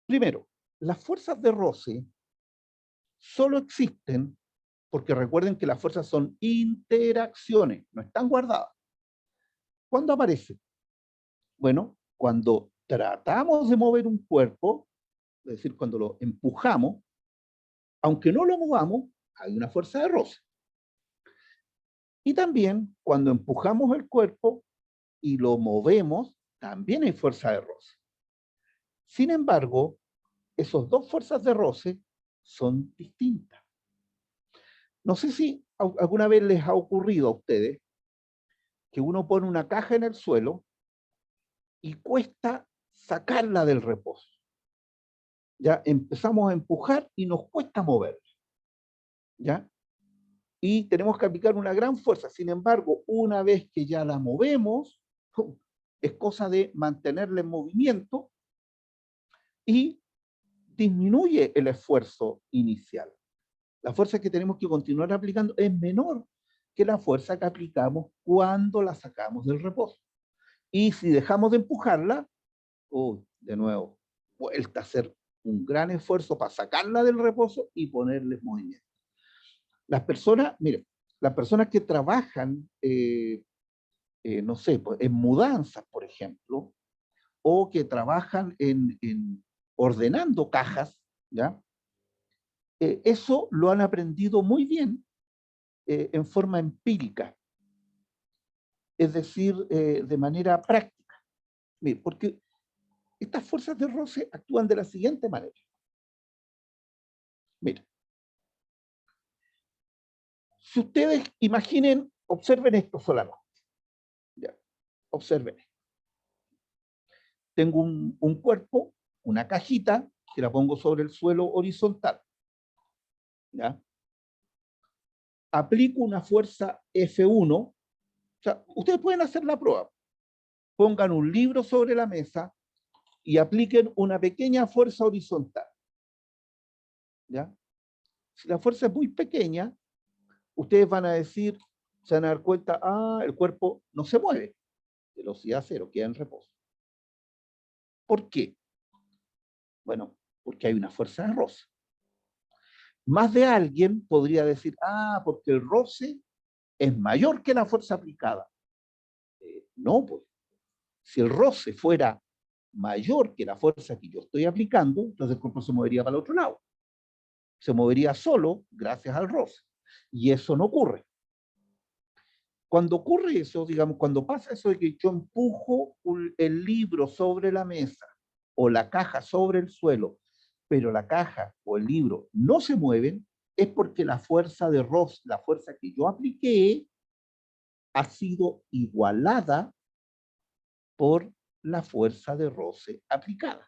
Primero, las fuerzas de roce solo existen porque recuerden que las fuerzas son interacciones, no están guardadas. ¿Cuándo aparecen? Bueno, cuando tratamos de mover un cuerpo, es decir, cuando lo empujamos, aunque no lo movamos, hay una fuerza de roce. Y también cuando empujamos el cuerpo y lo movemos, también hay fuerza de roce. Sin embargo, esas dos fuerzas de roce son distintas. No sé si alguna vez les ha ocurrido a ustedes que uno pone una caja en el suelo y cuesta sacarla del reposo. Ya empezamos a empujar y nos cuesta moverla. ¿Ya? Y tenemos que aplicar una gran fuerza. Sin embargo, una vez que ya la movemos, es cosa de mantenerla en movimiento y disminuye el esfuerzo inicial. La fuerza que tenemos que continuar aplicando es menor que la fuerza que aplicamos cuando la sacamos del reposo. Y si dejamos de empujarla, de nuevo, vuelta a hacer un gran esfuerzo para sacarla del reposo y ponerle movimiento. Las personas, miren, las personas que trabajan, no sé, pues, en mudanzas, por ejemplo, o que trabajan en ordenando cajas, ¿ya? Eso lo han aprendido muy bien en forma empírica, es decir, de manera práctica. Mire, porque estas fuerzas de roce actúan de la siguiente manera. Mira, si ustedes imaginen, observen esto solamente. Ya, observen esto. Tengo un cuerpo, una cajita, que la pongo sobre el suelo horizontal. ¿Ya? Aplico una fuerza F1. O sea, ustedes pueden hacer la prueba. Pongan un libro sobre la mesa y apliquen una pequeña fuerza horizontal. ¿Ya? Si la fuerza es muy pequeña, ustedes van a decir, se van a dar cuenta, el cuerpo no se mueve. Velocidad cero, queda en reposo. ¿Por qué? Bueno, porque hay una fuerza de roce. Más de alguien podría decir, porque el roce es mayor que la fuerza aplicada. No, pues. Si el roce fuera mayor que la fuerza que yo estoy aplicando, entonces el cuerpo se movería para el otro lado. Se movería solo gracias al roce. Y eso no ocurre. Cuando ocurre eso, digamos, cuando pasa eso de que yo empujo el libro sobre la mesa o la caja sobre el suelo, pero la caja o el libro no se mueven, es porque la fuerza de roce, la fuerza que yo apliqué, ha sido igualada por la fuerza de roce aplicada.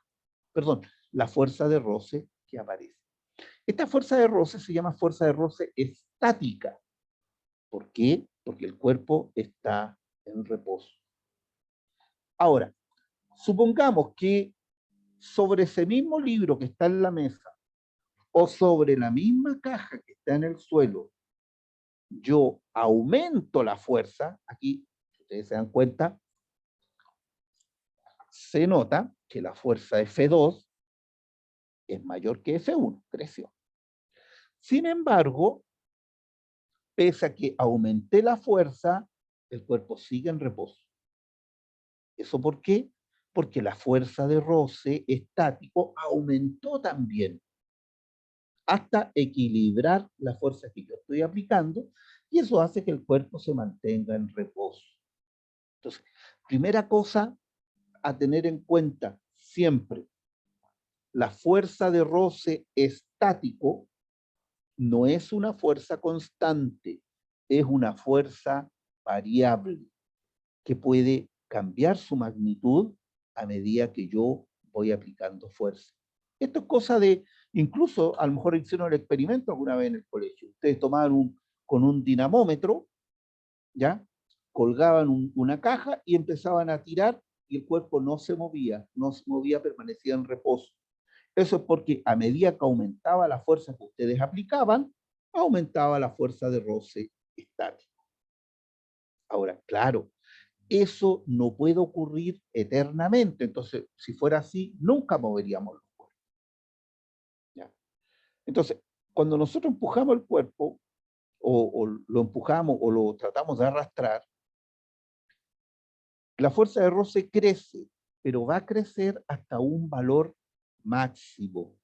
Perdón, la fuerza de roce que aparece. Esta fuerza de roce se llama fuerza de roce estática. ¿Por qué? Porque el cuerpo está en reposo. Ahora, supongamos que sobre ese mismo libro que está en la mesa o sobre la misma caja que está en el suelo, yo aumento la fuerza. Aquí, si ustedes se dan cuenta, se nota que la fuerza F2 es mayor que F1, creció. Sin embargo, pese a que aumenté la fuerza, el cuerpo sigue en reposo. ¿Eso por qué? Porque la fuerza de roce estático aumentó también hasta equilibrar la fuerza que yo estoy aplicando, y eso hace que el cuerpo se mantenga en reposo. Entonces, primera cosa a tener en cuenta siempre, la fuerza de roce estático no es una fuerza constante, es una fuerza variable que puede cambiar su magnitud a medida que yo voy aplicando fuerza. Esto es cosa de, incluso a lo mejor hicieron el experimento alguna vez en el colegio. Ustedes tomaban con un dinamómetro, ¿ya? Colgaban una caja y empezaban a tirar y el cuerpo no se movía, permanecía en reposo. Eso es porque a medida que aumentaba la fuerza que ustedes aplicaban, aumentaba la fuerza de roce estático. Ahora, claro, eso no puede ocurrir eternamente. Entonces, si fuera así, nunca moveríamos los cuerpos. ¿Ya? Entonces, cuando nosotros empujamos el cuerpo, o lo empujamos o lo tratamos de arrastrar, la fuerza de roce crece, pero va a crecer hasta un valor máximo.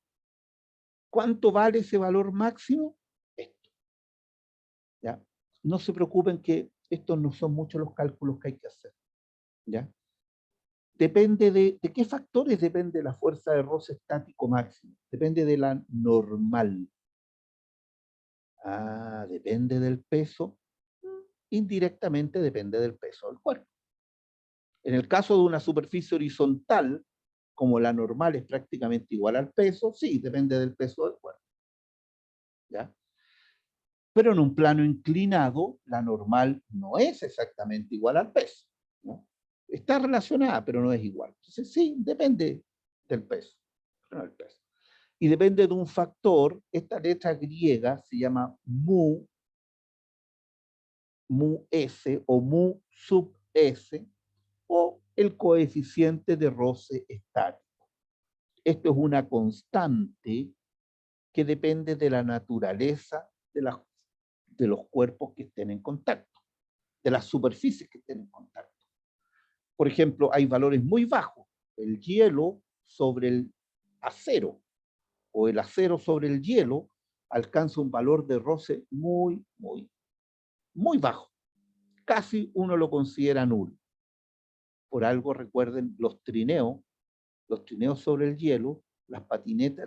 ¿Cuánto vale ese valor máximo? Esto. ¿Ya? No se preocupen que estos no son muchos los cálculos que hay que hacer. ¿Ya? Depende de qué factores depende la fuerza de roce estático máximo. Depende de la normal. Depende del peso. Indirectamente depende del peso del cuerpo. En el caso de una superficie horizontal, como la normal es prácticamente igual al peso, sí, depende del peso del cuerpo. ¿Ya? Pero en un plano inclinado, la normal no es exactamente igual al peso, ¿no? Está relacionada, pero no es igual. Entonces, sí, depende del peso, no del peso. Y depende de un factor, esta letra griega se llama mu S o mu sub S, o el coeficiente de roce estático. Esto es una constante que depende de la naturaleza de los cuerpos que estén en contacto, de las superficies que estén en contacto. Por ejemplo, hay valores muy bajos, el hielo sobre el acero, o el acero sobre el hielo, alcanza un valor de roce muy bajo. Casi uno lo considera nulo. Por algo recuerden los trineos sobre el hielo, las patinetas,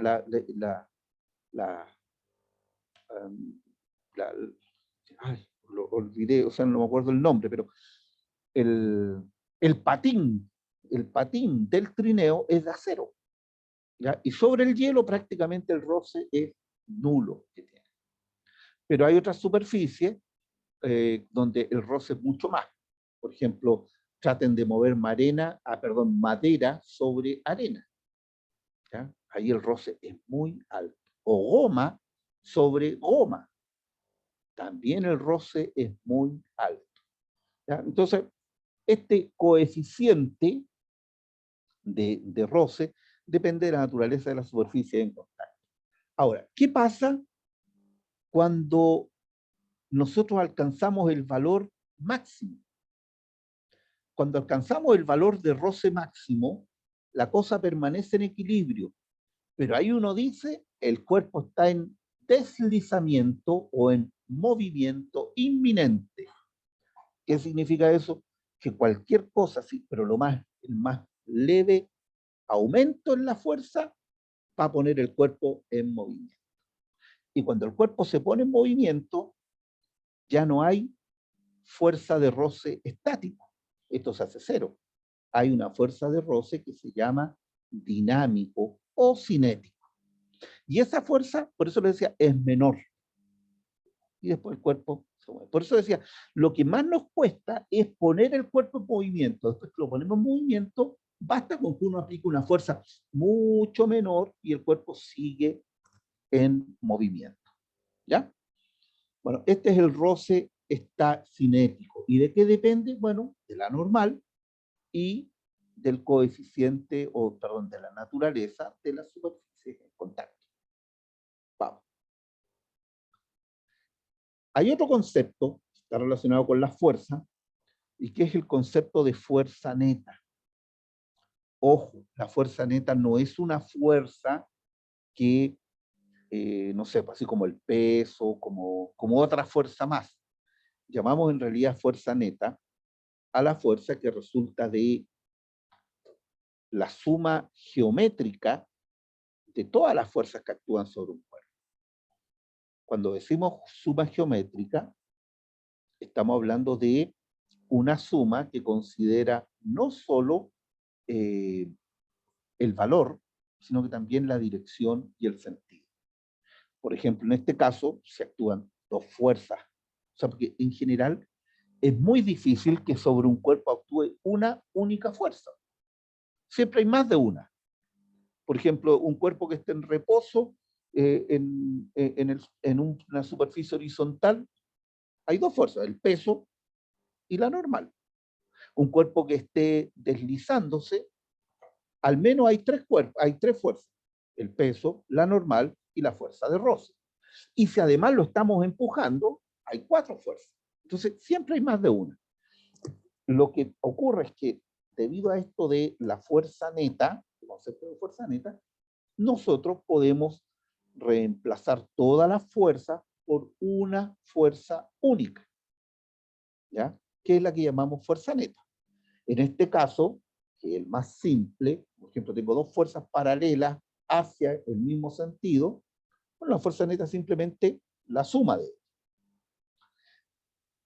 lo olvidé, o sea, no me acuerdo el nombre, pero el patín del trineo es de acero, ¿ya? Y sobre el hielo prácticamente el roce es nulo que tiene. Pero hay otras superficies donde el roce es mucho más. Por ejemplo, traten de mover madera sobre arena. ¿Ya? Ahí el roce es muy alto. O goma sobre goma. También el roce es muy alto. ¿Ya? Entonces, este coeficiente de roce depende de la naturaleza de la superficie en contacto. Ahora, ¿qué pasa cuando nosotros alcanzamos el valor máximo? Cuando alcanzamos el valor de roce máximo, la cosa permanece en equilibrio, pero ahí uno dice, el cuerpo está en deslizamiento o en movimiento inminente. ¿Qué significa eso? Que cualquier cosa, sí, pero el más leve aumento en la fuerza va a poner el cuerpo en movimiento. Y cuando el cuerpo se pone en movimiento, ya no hay fuerza de roce estático. Esto se hace cero. Hay una fuerza de roce que se llama dinámico o cinético. Y esa fuerza, por eso le decía, es menor. Y después el cuerpo se mueve. Por eso decía, lo que más nos cuesta es poner el cuerpo en movimiento. Después que lo ponemos en movimiento, basta con que uno aplique una fuerza mucho menor y el cuerpo sigue en movimiento. ¿Ya? Bueno, este es el roce cinético. ¿Y de qué depende? Bueno, de la normal y del coeficiente, de la naturaleza de la superficie en contacto. Vamos. Hay otro concepto que está relacionado con la fuerza y que es el concepto de fuerza neta. Ojo, la fuerza neta no es una fuerza que, no sé, así como el peso, como otra fuerza más. Llamamos en realidad fuerza neta a la fuerza que resulta de la suma geométrica de todas las fuerzas que actúan sobre un cuerpo. Cuando decimos suma geométrica, estamos hablando de una suma que considera no solo el valor, sino que también la dirección y el sentido. Por ejemplo, en este caso se actúan dos fuerzas. O sea, porque en general es muy difícil que sobre un cuerpo actúe una única fuerza. Siempre hay más de una. Por ejemplo, un cuerpo que esté en reposo en una superficie horizontal, hay dos fuerzas, el peso y la normal. Un cuerpo que esté deslizándose, al menos hay tres fuerzas, el peso, la normal y la fuerza de roce. Y si además lo estamos empujando, hay 4 fuerzas. Entonces, siempre hay más de una. Lo que ocurre es que debido a esto de la fuerza neta, el concepto de fuerza neta, nosotros podemos reemplazar toda la fuerza por una fuerza única, ¿ya? Que es la que llamamos fuerza neta. En este caso, que es el más simple, por ejemplo, tengo dos fuerzas paralelas hacia el mismo sentido, bueno, la fuerza neta es simplemente la suma de ellas.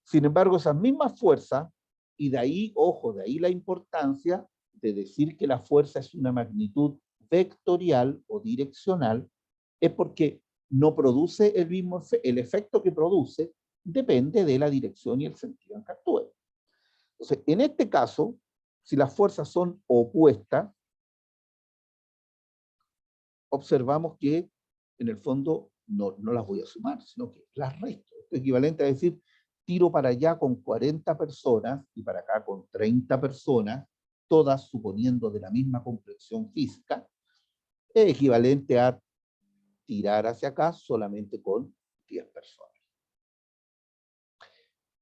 Sin embargo, esas mismas fuerzas, y de ahí, ojo, de ahí la importancia de decir que la fuerza es una magnitud vectorial o direccional, es porque no produce el efecto que produce depende de la dirección y el sentido en que actúe. Entonces, en este caso, si las fuerzas son opuestas, observamos que en el fondo no las voy a sumar, sino que las resto. Esto es equivalente a decir, tiro para allá con 40 personas y para acá con 30 personas, todas suponiendo de la misma complexión física, es equivalente a tirar hacia acá solamente con 10 personas.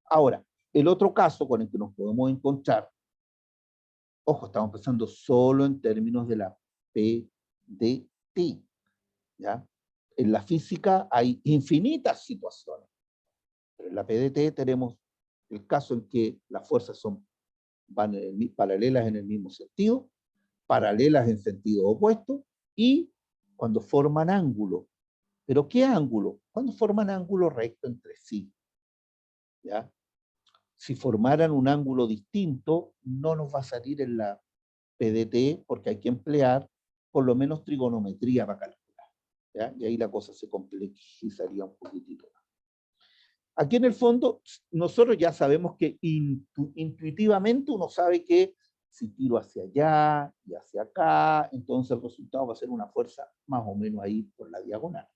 Ahora, el otro caso con el que nos podemos encontrar, ojo, estamos pensando solo en términos de la PDT, ¿ya? En la física hay infinitas situaciones, pero en la PDT tenemos el caso en que las fuerzas van paralelas en el mismo sentido, paralelas en sentido opuesto, y cuando forman ángulo. ¿Pero qué ángulo? Cuando forman ángulo recto entre sí, ¿ya? Si formaran un ángulo distinto, no nos va a salir en la PDT porque hay que emplear por lo menos trigonometría para calcular, ¿ya? Y ahí la cosa se complejizaría un poquitito más. Aquí en el fondo, nosotros ya sabemos que intuitivamente uno sabe que si tiro hacia allá y hacia acá, entonces el resultado va a ser una fuerza más o menos ahí por la diagonal.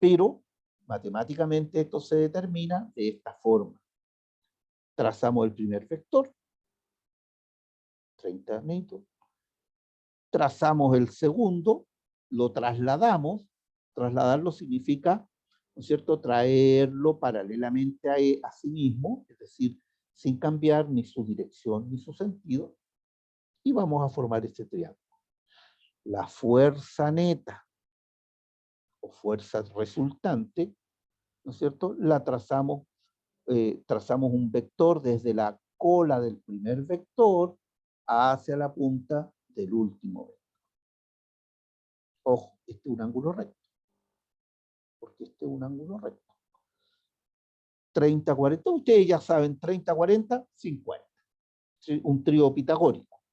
Pero matemáticamente esto se determina de esta forma. Trazamos el primer vector, 30 newton. Trazamos el segundo, lo trasladamos. Trasladarlo significa, ¿no es cierto?, traerlo paralelamente a sí mismo, es decir, sin cambiar ni su dirección ni su sentido, y vamos a formar este triángulo. La fuerza neta o fuerza resultante, ¿no es cierto?, la trazamos un vector desde la cola del primer vector hacia la punta del último vector. Ojo, este es un ángulo recto, porque este es un ángulo recto. 30, 40, ustedes ya saben, 30, 40, 50. ¿Sí? Un trío pitagórico,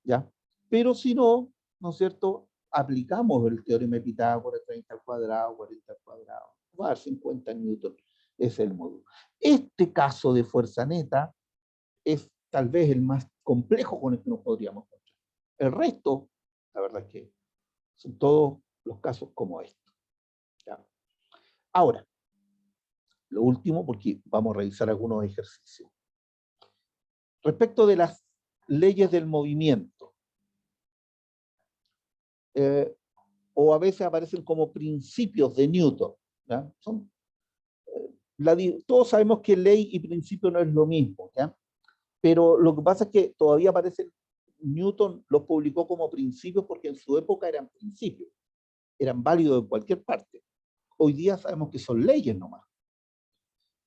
¿ya? Pero si no, ¿no es cierto?, aplicamos el teorema de Pitágoras, 30 al cuadrado, 40 al cuadrado, va a dar 50 newton, es el módulo. Este caso de fuerza neta es tal vez el más complejo con el que nos podríamos encontrar. El resto, la verdad es que son todos los casos como estos, ¿ya? Ahora, lo último, porque vamos a revisar algunos ejercicios. Respecto de las leyes del movimiento, o a veces aparecen como principios de Newton, ¿ya? Todos sabemos que ley y principio no es lo mismo, ¿ya? Pero lo que pasa es que todavía aparecen, Newton los publicó como principios porque en su época eran principios, eran válidos en cualquier parte. Hoy día sabemos que son leyes nomás.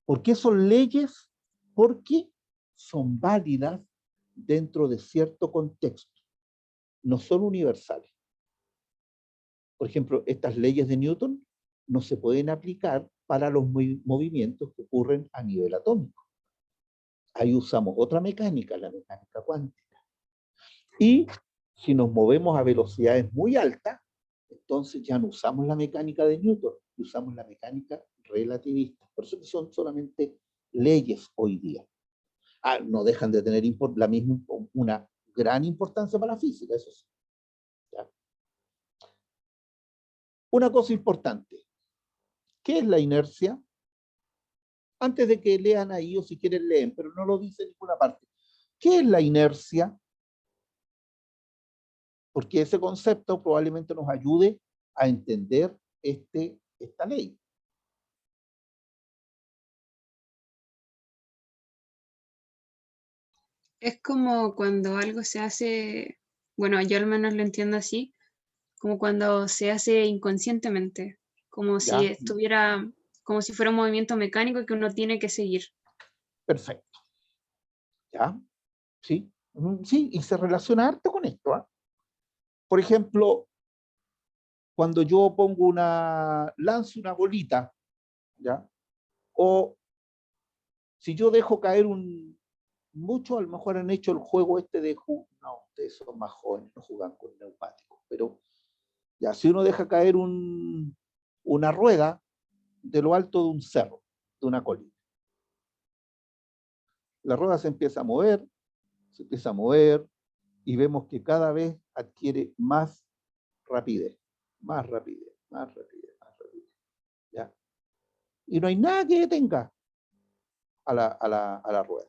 ¿Por qué son leyes? Porque son válidas dentro de cierto contexto, no son universales. Por ejemplo, estas leyes de Newton no se pueden aplicar para los movimientos que ocurren a nivel atómico. Ahí usamos otra mecánica, la mecánica cuántica. Y si nos movemos a velocidades muy altas, entonces ya no usamos la mecánica de Newton, usamos la mecánica relativista. Por eso que son solamente leyes hoy día. No dejan de tener una gran importancia para la física, eso sí. ¿Ya? Una cosa importante. ¿Qué es la inercia? Antes de que lean ahí, o si quieren leen, pero no lo dice en ninguna parte. ¿Qué es la inercia? Porque ese concepto probablemente nos ayude a entender esta ley. Es como cuando algo se hace, bueno, yo al menos lo entiendo así, como cuando se hace inconscientemente, como si ¿Ya? estuviera, como si fuera un movimiento mecánico que uno tiene que seguir. Perfecto. ¿Ya? ¿Sí? Sí, y se relaciona harto con esto. ¿Ah? Por ejemplo, cuando yo lanzo una bolita, ¿ya? O si yo dejo caer muchos a lo mejor han hecho el juego este no, ustedes son más jóvenes, no juegan con neumáticos, pero ya, si uno deja caer una rueda de lo alto de un cerro, de una colina, la rueda se empieza a mover, y vemos que cada vez adquiere más rapidez, más rapidez, más rapidez, más rapidez. ¿Ya? Y no hay nada que detenga a la rueda.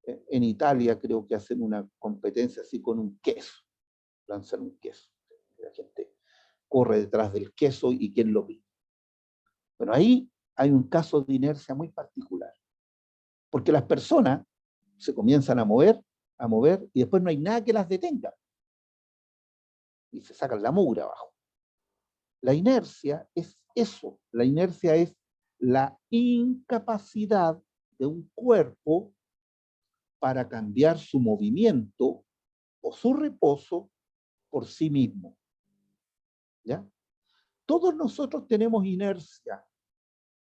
En Italia creo que hacen una competencia así con un queso, lanzan un queso. La gente corre detrás del queso y quién lo pide. Bueno, ahí hay un caso de inercia muy particular, porque las personas se comienzan a mover, y después no hay nada que las detenga. Y se sacan la mugre abajo. La inercia es eso, la inercia es la incapacidad de un cuerpo para cambiar su movimiento o su reposo por sí mismo. ¿Ya? Todos nosotros tenemos inercia.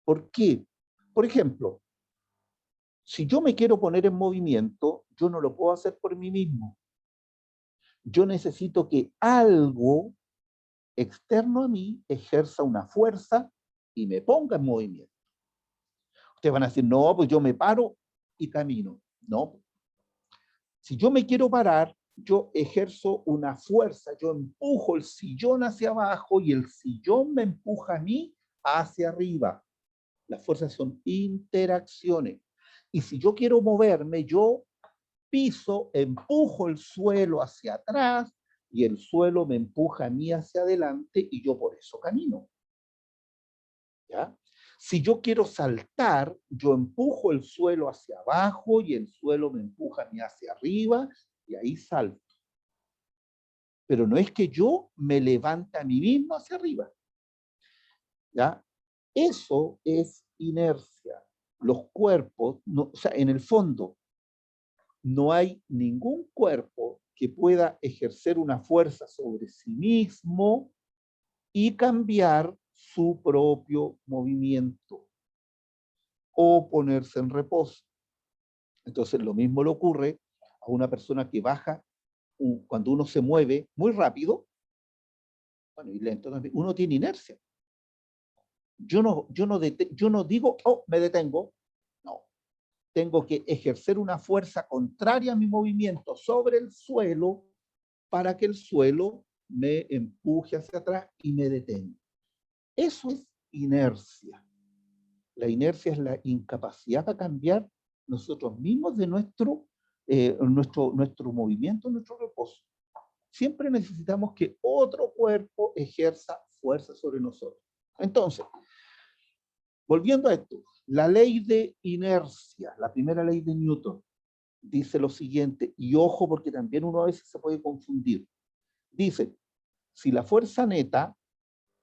¿Por qué? Por ejemplo, si yo me quiero poner en movimiento, yo no lo puedo hacer por mí mismo. Yo necesito que algo externo a mí ejerza una fuerza y me ponga en movimiento. Ustedes van a decir, no, pues yo me paro y camino. No. Si yo me quiero parar, yo ejerzo una fuerza, yo empujo el sillón hacia abajo y el sillón me empuja a mí hacia arriba. Las fuerzas son interacciones. Y si yo quiero moverme, yo piso, empujo el suelo hacia atrás y el suelo me empuja a mí hacia adelante y yo por eso camino. ¿Ya? Si yo quiero saltar, yo empujo el suelo hacia abajo y el suelo me empuja a mí hacia arriba y ahí salto. Pero no es que yo me levante a mí mismo hacia arriba. ¿Ya? Eso es inercia. Los cuerpos, no, o sea, en el fondo, no hay ningún cuerpo que pueda ejercer una fuerza sobre sí mismo y cambiar su propio movimiento o ponerse en reposo. Entonces, lo mismo le ocurre a una persona que baja cuando uno se mueve muy rápido, bueno, y lento también, uno tiene inercia. Yo no digo, oh, me detengo. No. Tengo que ejercer una fuerza contraria a mi movimiento sobre el suelo para que el suelo me empuje hacia atrás y me detenga. Eso es inercia. La inercia es la incapacidad para cambiar nosotros mismos de nuestro movimiento, nuestro reposo. Siempre necesitamos que otro cuerpo ejerza fuerza sobre nosotros. Entonces, volviendo a esto, la ley de inercia, la primera ley de Newton, dice lo siguiente, y ojo porque también uno a veces se puede confundir. Dice, si la fuerza neta,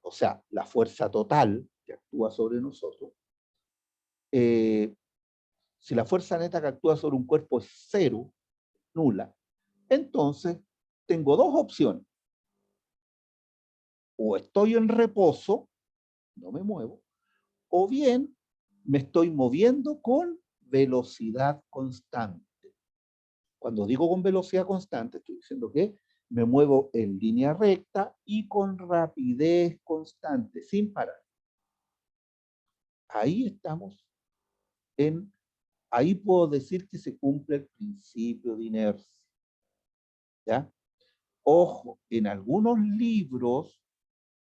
o sea, la fuerza total que actúa sobre nosotros, si la fuerza neta que actúa sobre un cuerpo es cero, nula, entonces tengo dos opciones. O estoy en reposo, no me muevo, o bien me estoy moviendo con velocidad constante. Cuando digo con velocidad constante, estoy diciendo que me muevo en línea recta y con rapidez constante, sin parar. Ahí estamos ahí puedo decir que se cumple el principio de inercia. ¿Ya? Ojo, en algunos libros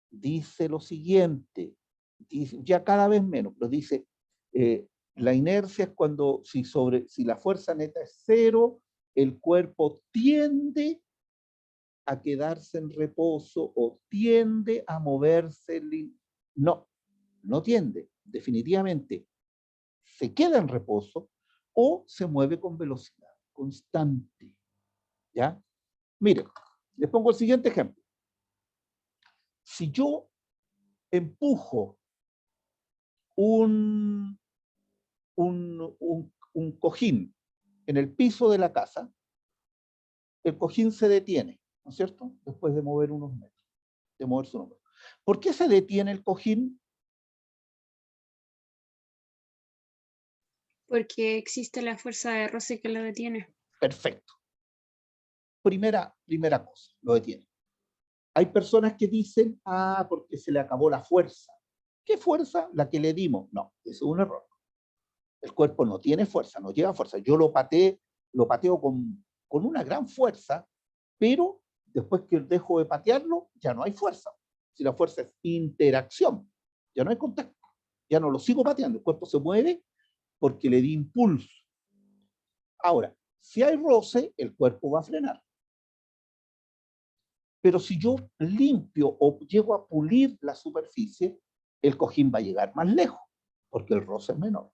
dice lo siguiente, dice, ya cada vez menos, pero dice, la inercia es cuando, si la fuerza neta es 0, el cuerpo tiende a quedarse en reposo o tiende a moverse. No, no tiende, definitivamente. Se queda en reposo o se mueve con velocidad constante. ¿Ya? Miren, les pongo el siguiente ejemplo. Si yo empujo un cojín en el piso de la casa, el cojín se detiene, ¿no es cierto? Después de mover unos metros, de moverse unos metros. ¿Por qué se detiene el cojín? Porque existe la fuerza de roce que lo detiene. Perfecto. Primera cosa, lo detiene. Hay personas que dicen, porque se le acabó la fuerza. ¿Qué fuerza? La que le dimos. No, eso es un error. El cuerpo no tiene fuerza, no lleva fuerza. Yo lo pateo con una gran fuerza, pero después que dejo de patearlo, ya no hay fuerza. Si la fuerza es interacción, ya no hay contacto. Ya no lo sigo pateando. El cuerpo se mueve porque le di impulso. Ahora, si hay roce, el cuerpo va a frenar. Pero si yo limpio o llego a pulir la superficie, el cojín va a llegar más lejos, porque el roce es menor.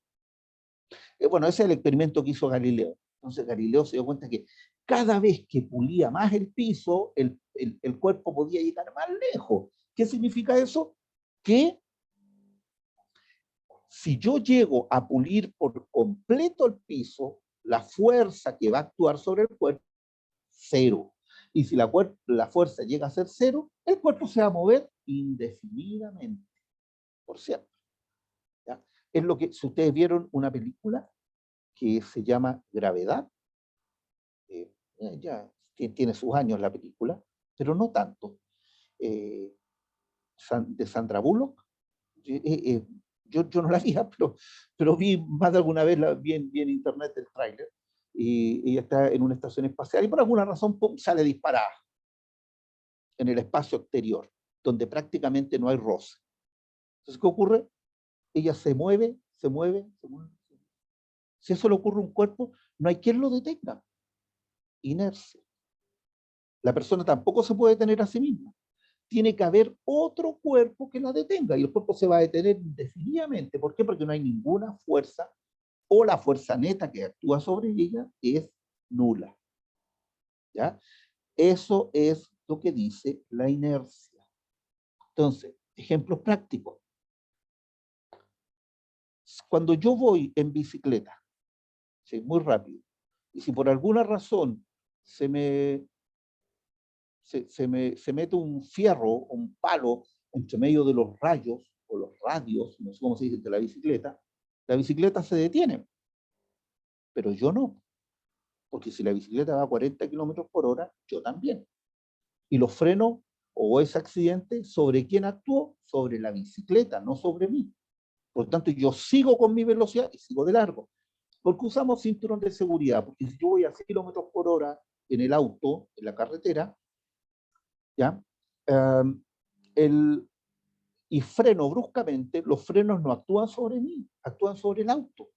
Bueno, ese es el experimento que hizo Galileo. Entonces Galileo se dio cuenta que cada vez que pulía más el piso, el cuerpo podía llegar más lejos. ¿Qué significa eso? Que si yo llego a pulir por completo el piso, la fuerza que va a actuar sobre el cuerpo, 0. Y si la fuerza llega a ser 0, el cuerpo se va a mover indefinidamente, por cierto. ¿Ya? Es lo que, si ustedes vieron una película que se llama Gravedad, ya tiene sus años la película, pero no tanto, de Sandra Bullock. Yo no la vi, pero vi más de alguna vez, vi en internet el tráiler, y ella está en una estación espacial y por alguna razón sale disparada en el espacio exterior, donde prácticamente no hay roce. Entonces, ¿qué ocurre? Ella se mueve, se mueve, se mueve. Si eso le ocurre a un cuerpo, no hay quien lo detenga. Inercia. La persona tampoco se puede detener a sí misma. Tiene que haber otro cuerpo que la detenga y el cuerpo se va a detener indefinidamente. ¿Por qué? Porque no hay ninguna fuerza o la fuerza neta que actúa sobre ella es nula. ¿Ya? Eso es lo que dice la inercia. Entonces, ejemplos prácticos. Cuando yo voy en bicicleta, ¿sí? Muy rápido, y si por alguna razón se mete un fierro, un palo entre medio de los rayos o los radios, no sé cómo se dice, de la bicicleta se detiene, pero yo no, porque si la bicicleta va a 40 kilómetros por hora, yo también. Y los frenos o ese accidente, ¿sobre quién actuó? Sobre la bicicleta, no sobre mí. Por lo tanto, yo sigo con mi velocidad y sigo de largo. Porque usamos cinturón de seguridad, porque si yo voy a 100 kilómetros por hora en el auto, en la carretera, ¿ya? Y freno bruscamente, los frenos no actúan sobre mí, actúan sobre el auto.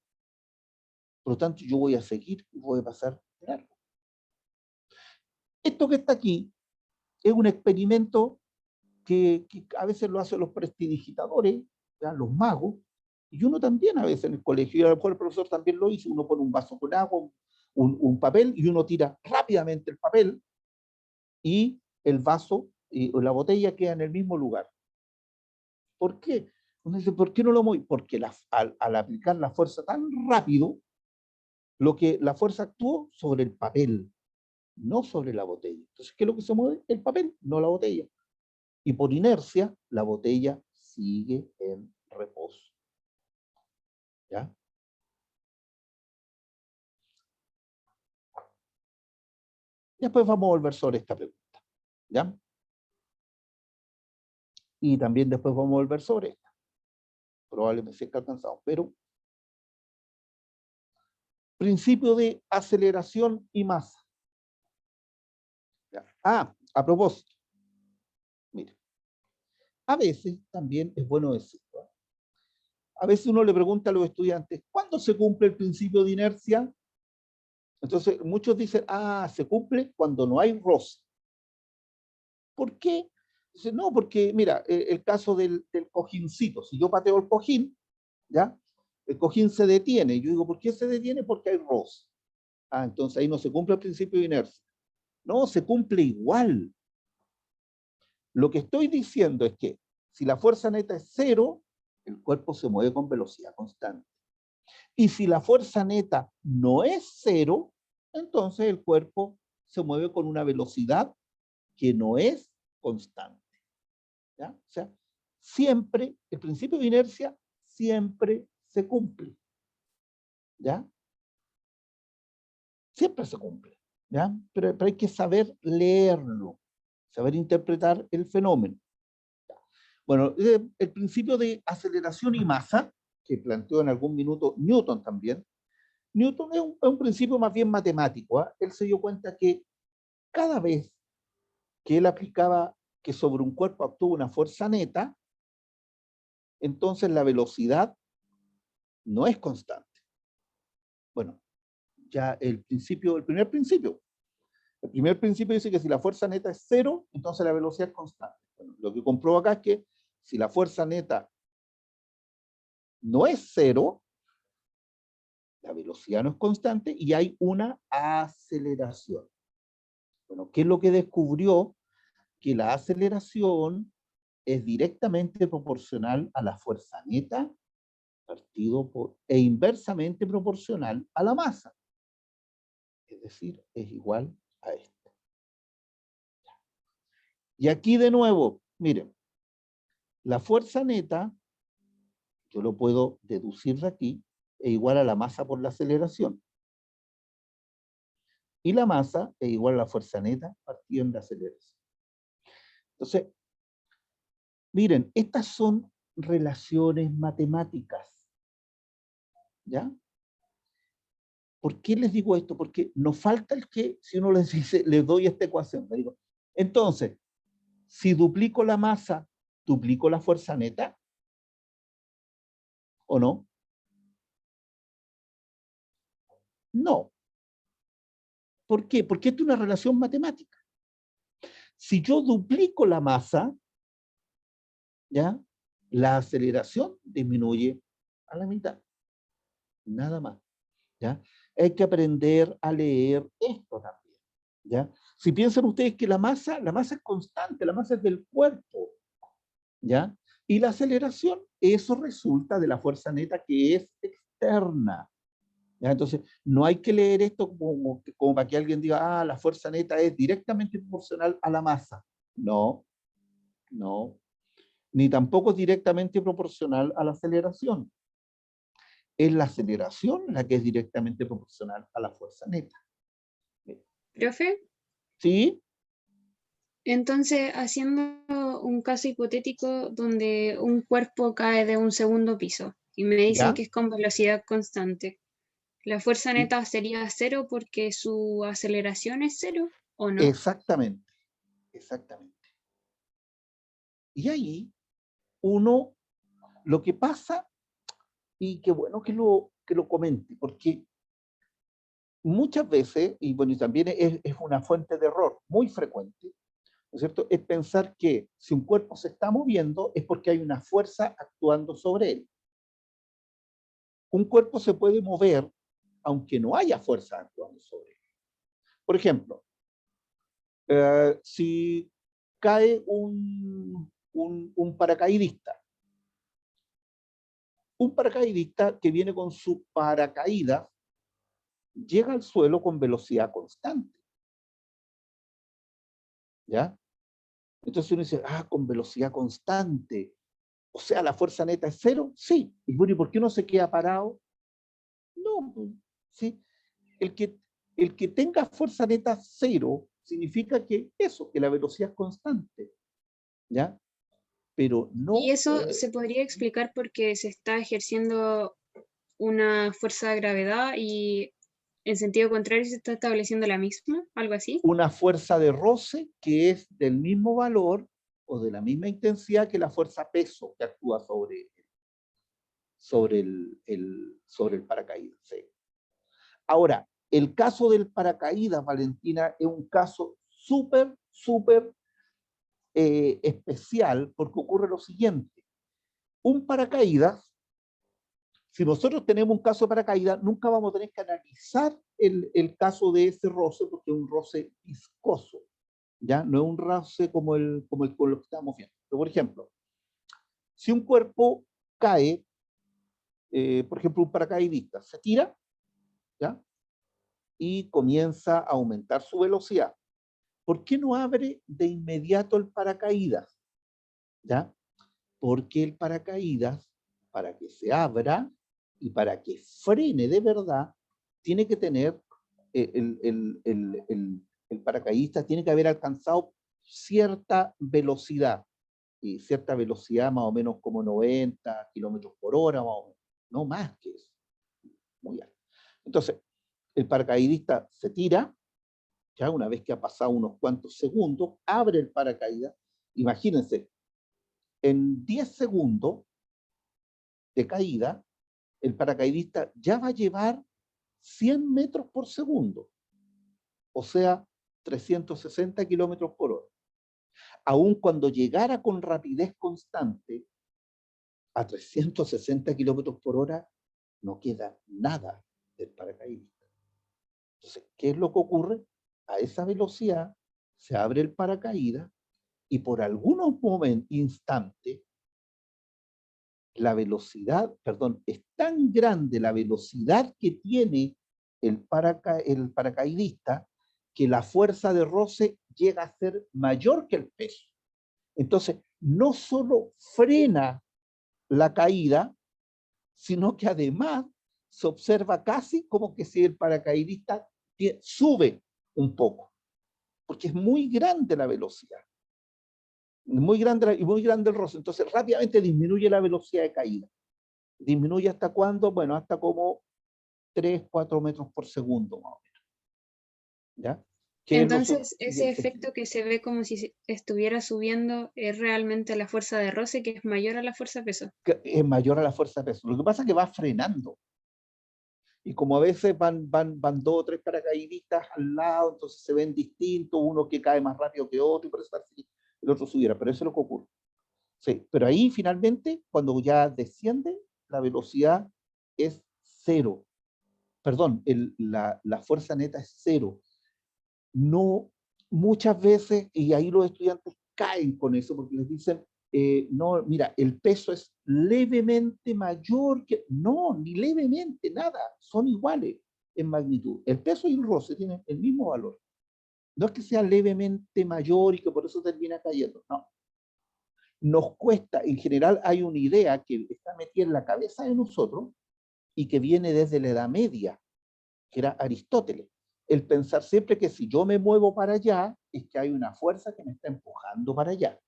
Por lo tanto, yo voy a seguir y voy a pasar de largo. Esto que está aquí es un experimento que a veces lo hacen los prestidigitadores, ¿ya? Los magos, y uno también a veces en el colegio, y a lo mejor el profesor también lo hizo, uno pone un vaso con agua, un papel, y uno tira rápidamente el papel, y el vaso o la botella queda en el mismo lugar. ¿Por qué? Uno dice, ¿por qué no lo mueve? Porque al aplicar la fuerza tan rápido, la fuerza actuó sobre el papel, no sobre la botella. Entonces, ¿qué es lo que se mueve? El papel, no la botella. Y por inercia, la botella sigue en reposo. ¿Ya? Después vamos a volver sobre esta pregunta. ¿Ya? Y también después vamos a volver sobre esta. Probablemente se alcanzado, pero principio de aceleración y masa. ¿Ya? A propósito, mire, a veces también es bueno decirlo. A veces uno le pregunta a los estudiantes, ¿cuándo se cumple el principio de inercia? Entonces, muchos dicen, se cumple cuando no hay roce. ¿Por qué? Dice, no, porque mira, el caso del cojincito, si yo pateo el cojín, ¿ya? El cojín se detiene. Yo digo, ¿por qué se detiene? Porque hay roce. Entonces ahí no se cumple el principio de inercia. No, se cumple igual. Lo que estoy diciendo es que si la fuerza neta es 0, el cuerpo se mueve con velocidad constante. Y si la fuerza neta no es 0, entonces el cuerpo se mueve con una velocidad que no es constante. ¿Ya? O sea, siempre, el principio de inercia siempre se cumple. ¿Ya? Siempre se cumple. ¿Ya? Pero hay que saber leerlo, saber interpretar el fenómeno. Bueno, el principio de aceleración y masa, que planteó en algún minuto Newton también, Newton es un principio más bien matemático. Él se dio cuenta que cada vez que él aplicaba que sobre un cuerpo actúa una fuerza neta, entonces la velocidad no es constante. Bueno, ya el primer principio dice que si la fuerza neta es 0, entonces la velocidad es constante. Bueno, lo que compruebo acá es que si la fuerza neta no es 0, la velocidad no es constante y hay una aceleración. Bueno, ¿qué es lo que descubrió? Que la aceleración es directamente proporcional a la fuerza neta e inversamente proporcional a la masa. Es decir, es igual a esto. Y aquí de nuevo, miren, la fuerza neta, yo lo puedo deducir de aquí, es igual a la masa por la aceleración. Y la masa es igual a la fuerza neta partido en la aceleración. Entonces, miren, estas son relaciones matemáticas. ¿Ya? ¿Por qué les digo esto? Porque nos falta el que, si uno les dice, les doy esta ecuación, le digo, entonces, si duplico la masa, ¿duplico la fuerza neta? ¿O no? No. ¿Por qué? Porque esto es una relación matemática. Si yo duplico la masa, ¿ya? La aceleración disminuye a la mitad. Nada más. ¿Ya? Hay que aprender a leer esto también. ¿Ya? Si piensan ustedes que la masa es constante, la masa es del cuerpo. ¿Ya? Y la aceleración, eso resulta de la fuerza neta que es externa. ¿Ya? Entonces, no hay que leer esto como para que alguien diga, la fuerza neta es directamente proporcional a la masa. No, no. Ni tampoco es directamente proporcional a la aceleración. Es la aceleración la que es directamente proporcional a la fuerza neta. ¿Profe? ¿Sí? Entonces, haciendo un caso hipotético donde un cuerpo cae de un segundo piso y me dicen ¿Ya? que es con velocidad constante, ¿la fuerza neta sería 0 porque su aceleración es 0 o no? Exactamente, exactamente. Y ahí uno, lo que pasa, y qué bueno que lo comente, porque muchas veces, y bueno, y también es una fuente de error muy frecuente, ¿no es cierto? Es pensar que si un cuerpo se está moviendo es porque hay una fuerza actuando sobre él. Un cuerpo se puede mover aunque no haya fuerza actuando sobre él. Por ejemplo, si cae un paracaidista que viene con su paracaídas llega al suelo con velocidad constante. ¿Ya? Entonces uno dice, con velocidad constante. O sea, ¿la fuerza neta es 0? Sí. Y bueno, ¿y por qué no se queda parado? No, ¿sí? El que tenga fuerza neta 0 significa que que la velocidad es constante. ¿Ya? Pero Y no... eso se podría explicar porque se está ejerciendo una fuerza de gravedad y en sentido contrario se está estableciendo la misma, algo así. una fuerza de roce que es del mismo valor o de la misma intensidad que la fuerza peso que actúa sobre el paracaídas. ¿Sí? Ahora, el caso del paracaídas, Valentina, es un caso súper especial porque ocurre lo siguiente. Un paracaídas, si nosotros tenemos un caso de paracaídas, nunca vamos a tener que analizar el caso de ese roce porque es un roce viscoso, ¿ya? No es un roce como el con lo que estamos viendo. Pero, por ejemplo, si un cuerpo cae, por ejemplo, un paracaidista se tira, ¿ya? Y comienza a aumentar su velocidad. ¿Por qué no abre de inmediato el paracaídas? ¿Ya? Porque el paracaídas, para que se abra y para que frene de verdad, tiene que tener, el paracaidista tiene que haber alcanzado cierta velocidad, y cierta velocidad más o menos como 90 kilómetros por hora, más o menos, no más que eso, muy alto. Entonces, el paracaidista se tira, ya una vez que ha pasado unos cuantos segundos, abre el paracaídas, imagínense, en 10 segundos de caída, el paracaidista ya va a llevar 100 metros por segundo, o sea, 360 kilómetros por hora. Aun cuando llegara con rapidez constante a 360 kilómetros por hora, no queda nada del paracaidista. Entonces, ¿qué es lo que ocurre? A esa velocidad se abre el paracaídas y por algunos instantes la velocidad, perdón, es tan grande la velocidad que tiene el paracaidista que la fuerza de roce llega a ser mayor que el peso. Entonces, no solo frena la caída, sino que además se observa casi como que si el paracaidista sube un poco, porque es muy grande la velocidad. Muy grande y muy grande el roce. Entonces, rápidamente disminuye la velocidad de caída. ¿Disminuye hasta cuándo? Bueno, hasta como 3, 4 metros por segundo, más o menos. ¿Ya? Entonces, ese efecto que se ve como si estuviera subiendo es realmente la fuerza de roce, que es mayor a la fuerza de peso. Es mayor a la fuerza de peso. Lo que pasa es que va frenando. Y como a veces van 2 o 3 paracaidistas al lado, entonces se ven distintos, uno que cae más rápido que otro, y por eso el otro subiera. Pero eso es lo que ocurre. Sí, pero ahí finalmente, cuando ya desciende, la velocidad es cero. Perdón, la fuerza neta es cero. No, muchas veces, y ahí los estudiantes caen con eso, porque les dicen, no, mira, el peso es levemente mayor que... No, ni levemente, nada, son iguales en magnitud. El peso y el roce tienen el mismo valor. No es que sea levemente mayor y que por eso termina cayendo, no. Nos cuesta, en general hay una idea que está metida en la cabeza de nosotros y que viene desde la Edad Media, que era Aristóteles. El pensar siempre que si yo me muevo para allá, es que hay una fuerza que me está empujando para allá.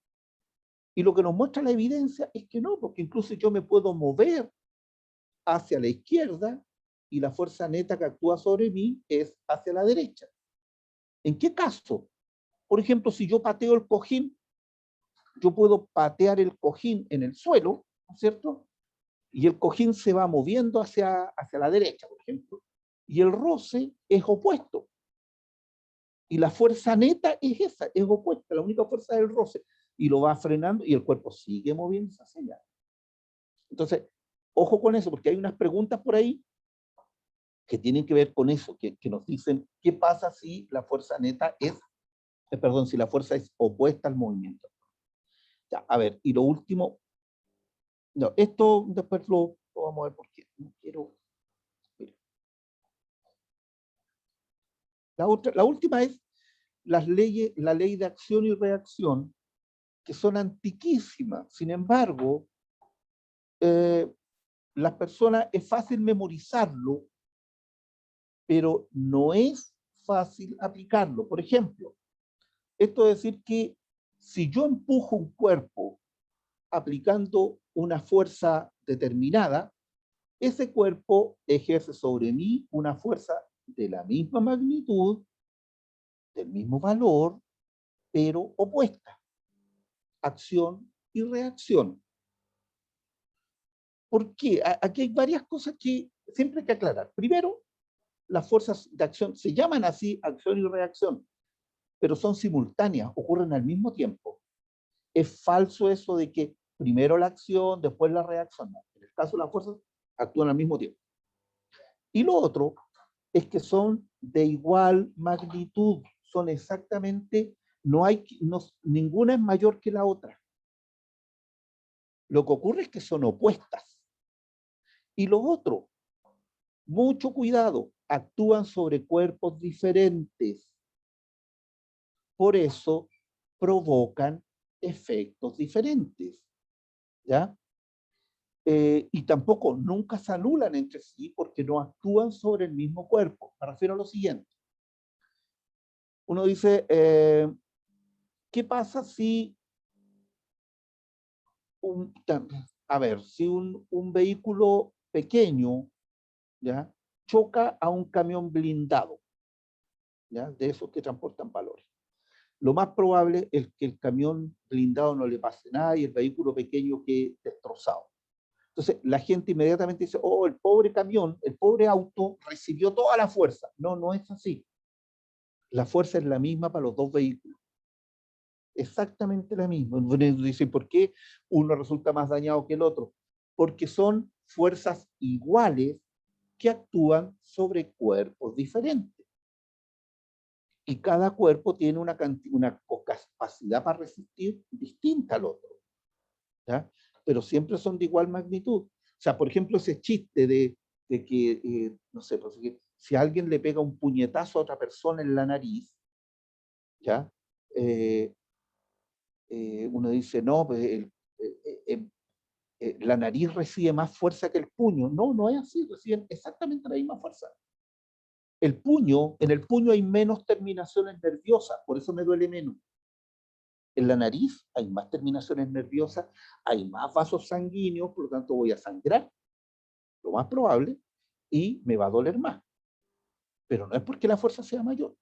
Y lo que nos muestra la evidencia es que no, porque incluso yo me puedo mover hacia la izquierda y la fuerza neta que actúa sobre mí es hacia la derecha. ¿En qué caso? Por ejemplo, si yo pateo el cojín, yo puedo patear el cojín en el suelo, ¿no es cierto? Y el cojín se va moviendo hacia la derecha, por ejemplo, y el roce es opuesto. Y la fuerza neta es esa, es opuesta, la única fuerza es el roce. Y lo va frenando y el cuerpo sigue moviéndose hacia allá. Entonces, ojo con eso, porque hay unas preguntas por ahí que tienen que ver con eso, que nos dicen, ¿qué pasa si la fuerza neta es, perdón, si la fuerza es opuesta al movimiento? Ya, a ver, y lo último, no, esto después lo vamos a ver por qué. No quiero... La última es la ley de acción y reacción, que son antiquísimas. Sin embargo, las personas es fácil memorizarlo, pero no es fácil aplicarlo. Por ejemplo, esto es decir que si yo empujo un cuerpo aplicando una fuerza determinada, ese cuerpo ejerce sobre mí una fuerza de la misma magnitud, del mismo valor, pero opuesta. acción y reacción. ¿Por qué? Aquí hay varias cosas que siempre hay que aclarar. Primero, las fuerzas de acción se llaman así acción y reacción, pero son simultáneas, ocurren al mismo tiempo. Es falso eso de que primero la acción, después la reacción. No. En el caso de las fuerzas, actúan al mismo tiempo. Y lo otro es que son de igual magnitud, son exactamente, ninguna es mayor que la otra. Lo que ocurre es que son opuestas. Y lo otro, mucho cuidado, actúan sobre cuerpos diferentes. Por eso provocan efectos diferentes. ¿Ya? Y tampoco nunca se anulan entre sí porque no actúan sobre el mismo cuerpo. Me refiero a lo siguiente. Uno dice, ¿qué pasa si si un vehículo pequeño, ¿ya?, choca a un camión blindado, ¿ya?, de esos que transportan valores? Lo más probable es que el camión blindado no le pase nada y el vehículo pequeño quede destrozado. Entonces, la gente inmediatamente dice, oh, el pobre camión, el pobre auto recibió toda la fuerza. No, no es así. La fuerza es la misma para los dos vehículos. Exactamente la misma. Dicen, ¿por qué uno resulta más dañado que el otro? Porque son fuerzas iguales que actúan sobre cuerpos diferentes. Y cada cuerpo tiene una capacidad para resistir distinta al otro. ¿Ya? Pero siempre son de igual magnitud. O sea, por ejemplo, ese chiste de que, no sé, pues, si alguien le pega un puñetazo a otra persona en la nariz, ¿ya? Uno dice, no, pues la nariz recibe más fuerza que el puño. No, no es así, reciben exactamente la misma fuerza. En el puño hay menos terminaciones nerviosas, por eso me duele menos. En la nariz hay más terminaciones nerviosas, hay más vasos sanguíneos, por lo tanto voy a sangrar, lo más probable, y me va a doler más. Pero no es porque la fuerza sea mayor.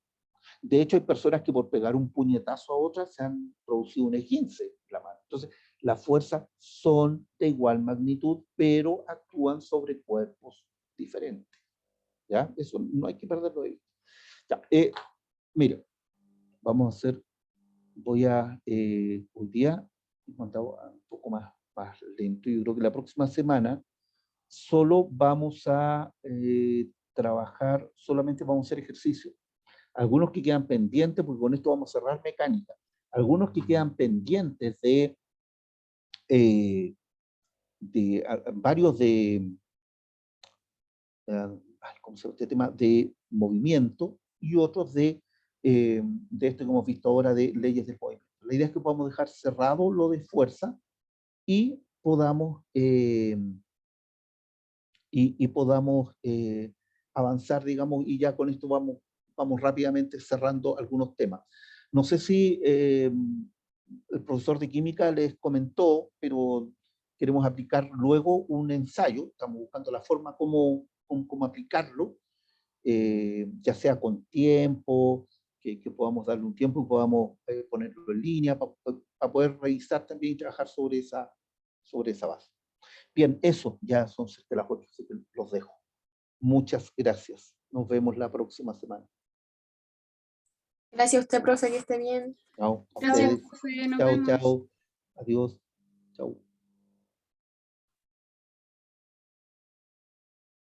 De hecho, hay personas que por pegar un puñetazo a otras se han producido un esguince en la mano. Entonces, las fuerzas son de igual magnitud, pero actúan sobre cuerpos diferentes. ¿Ya? Eso no hay que perderlo de vista. Ya, mira, vamos a hacer, hoy día he contado un poco más lento. Yo creo que la próxima semana solo vamos a trabajar, solamente vamos a hacer ejercicio. Algunos que quedan pendientes, porque con esto vamos a cerrar mecánica. Algunos que quedan pendientes de varios ¿cómo se llama este tema? De movimiento y otros de esto que hemos visto ahora de leyes del movimiento. La idea es que podamos dejar cerrado lo de fuerza y podamos avanzar, digamos, y ya con esto vamos rápidamente cerrando algunos temas. No sé si el profesor de química les comentó, pero queremos aplicar luego un ensayo, estamos buscando la forma cómo aplicarlo, ya sea con tiempo, que podamos darle un tiempo y podamos ponerlo en línea para poder revisar también y trabajar sobre esa base. Bien, eso ya son cerca de las 8, así que los dejo. Muchas gracias. Nos vemos la próxima semana. Gracias a usted, profe, que esté bien. Chao. Gracias, profe, nos Chao, vemos. chao. Adiós. Chao.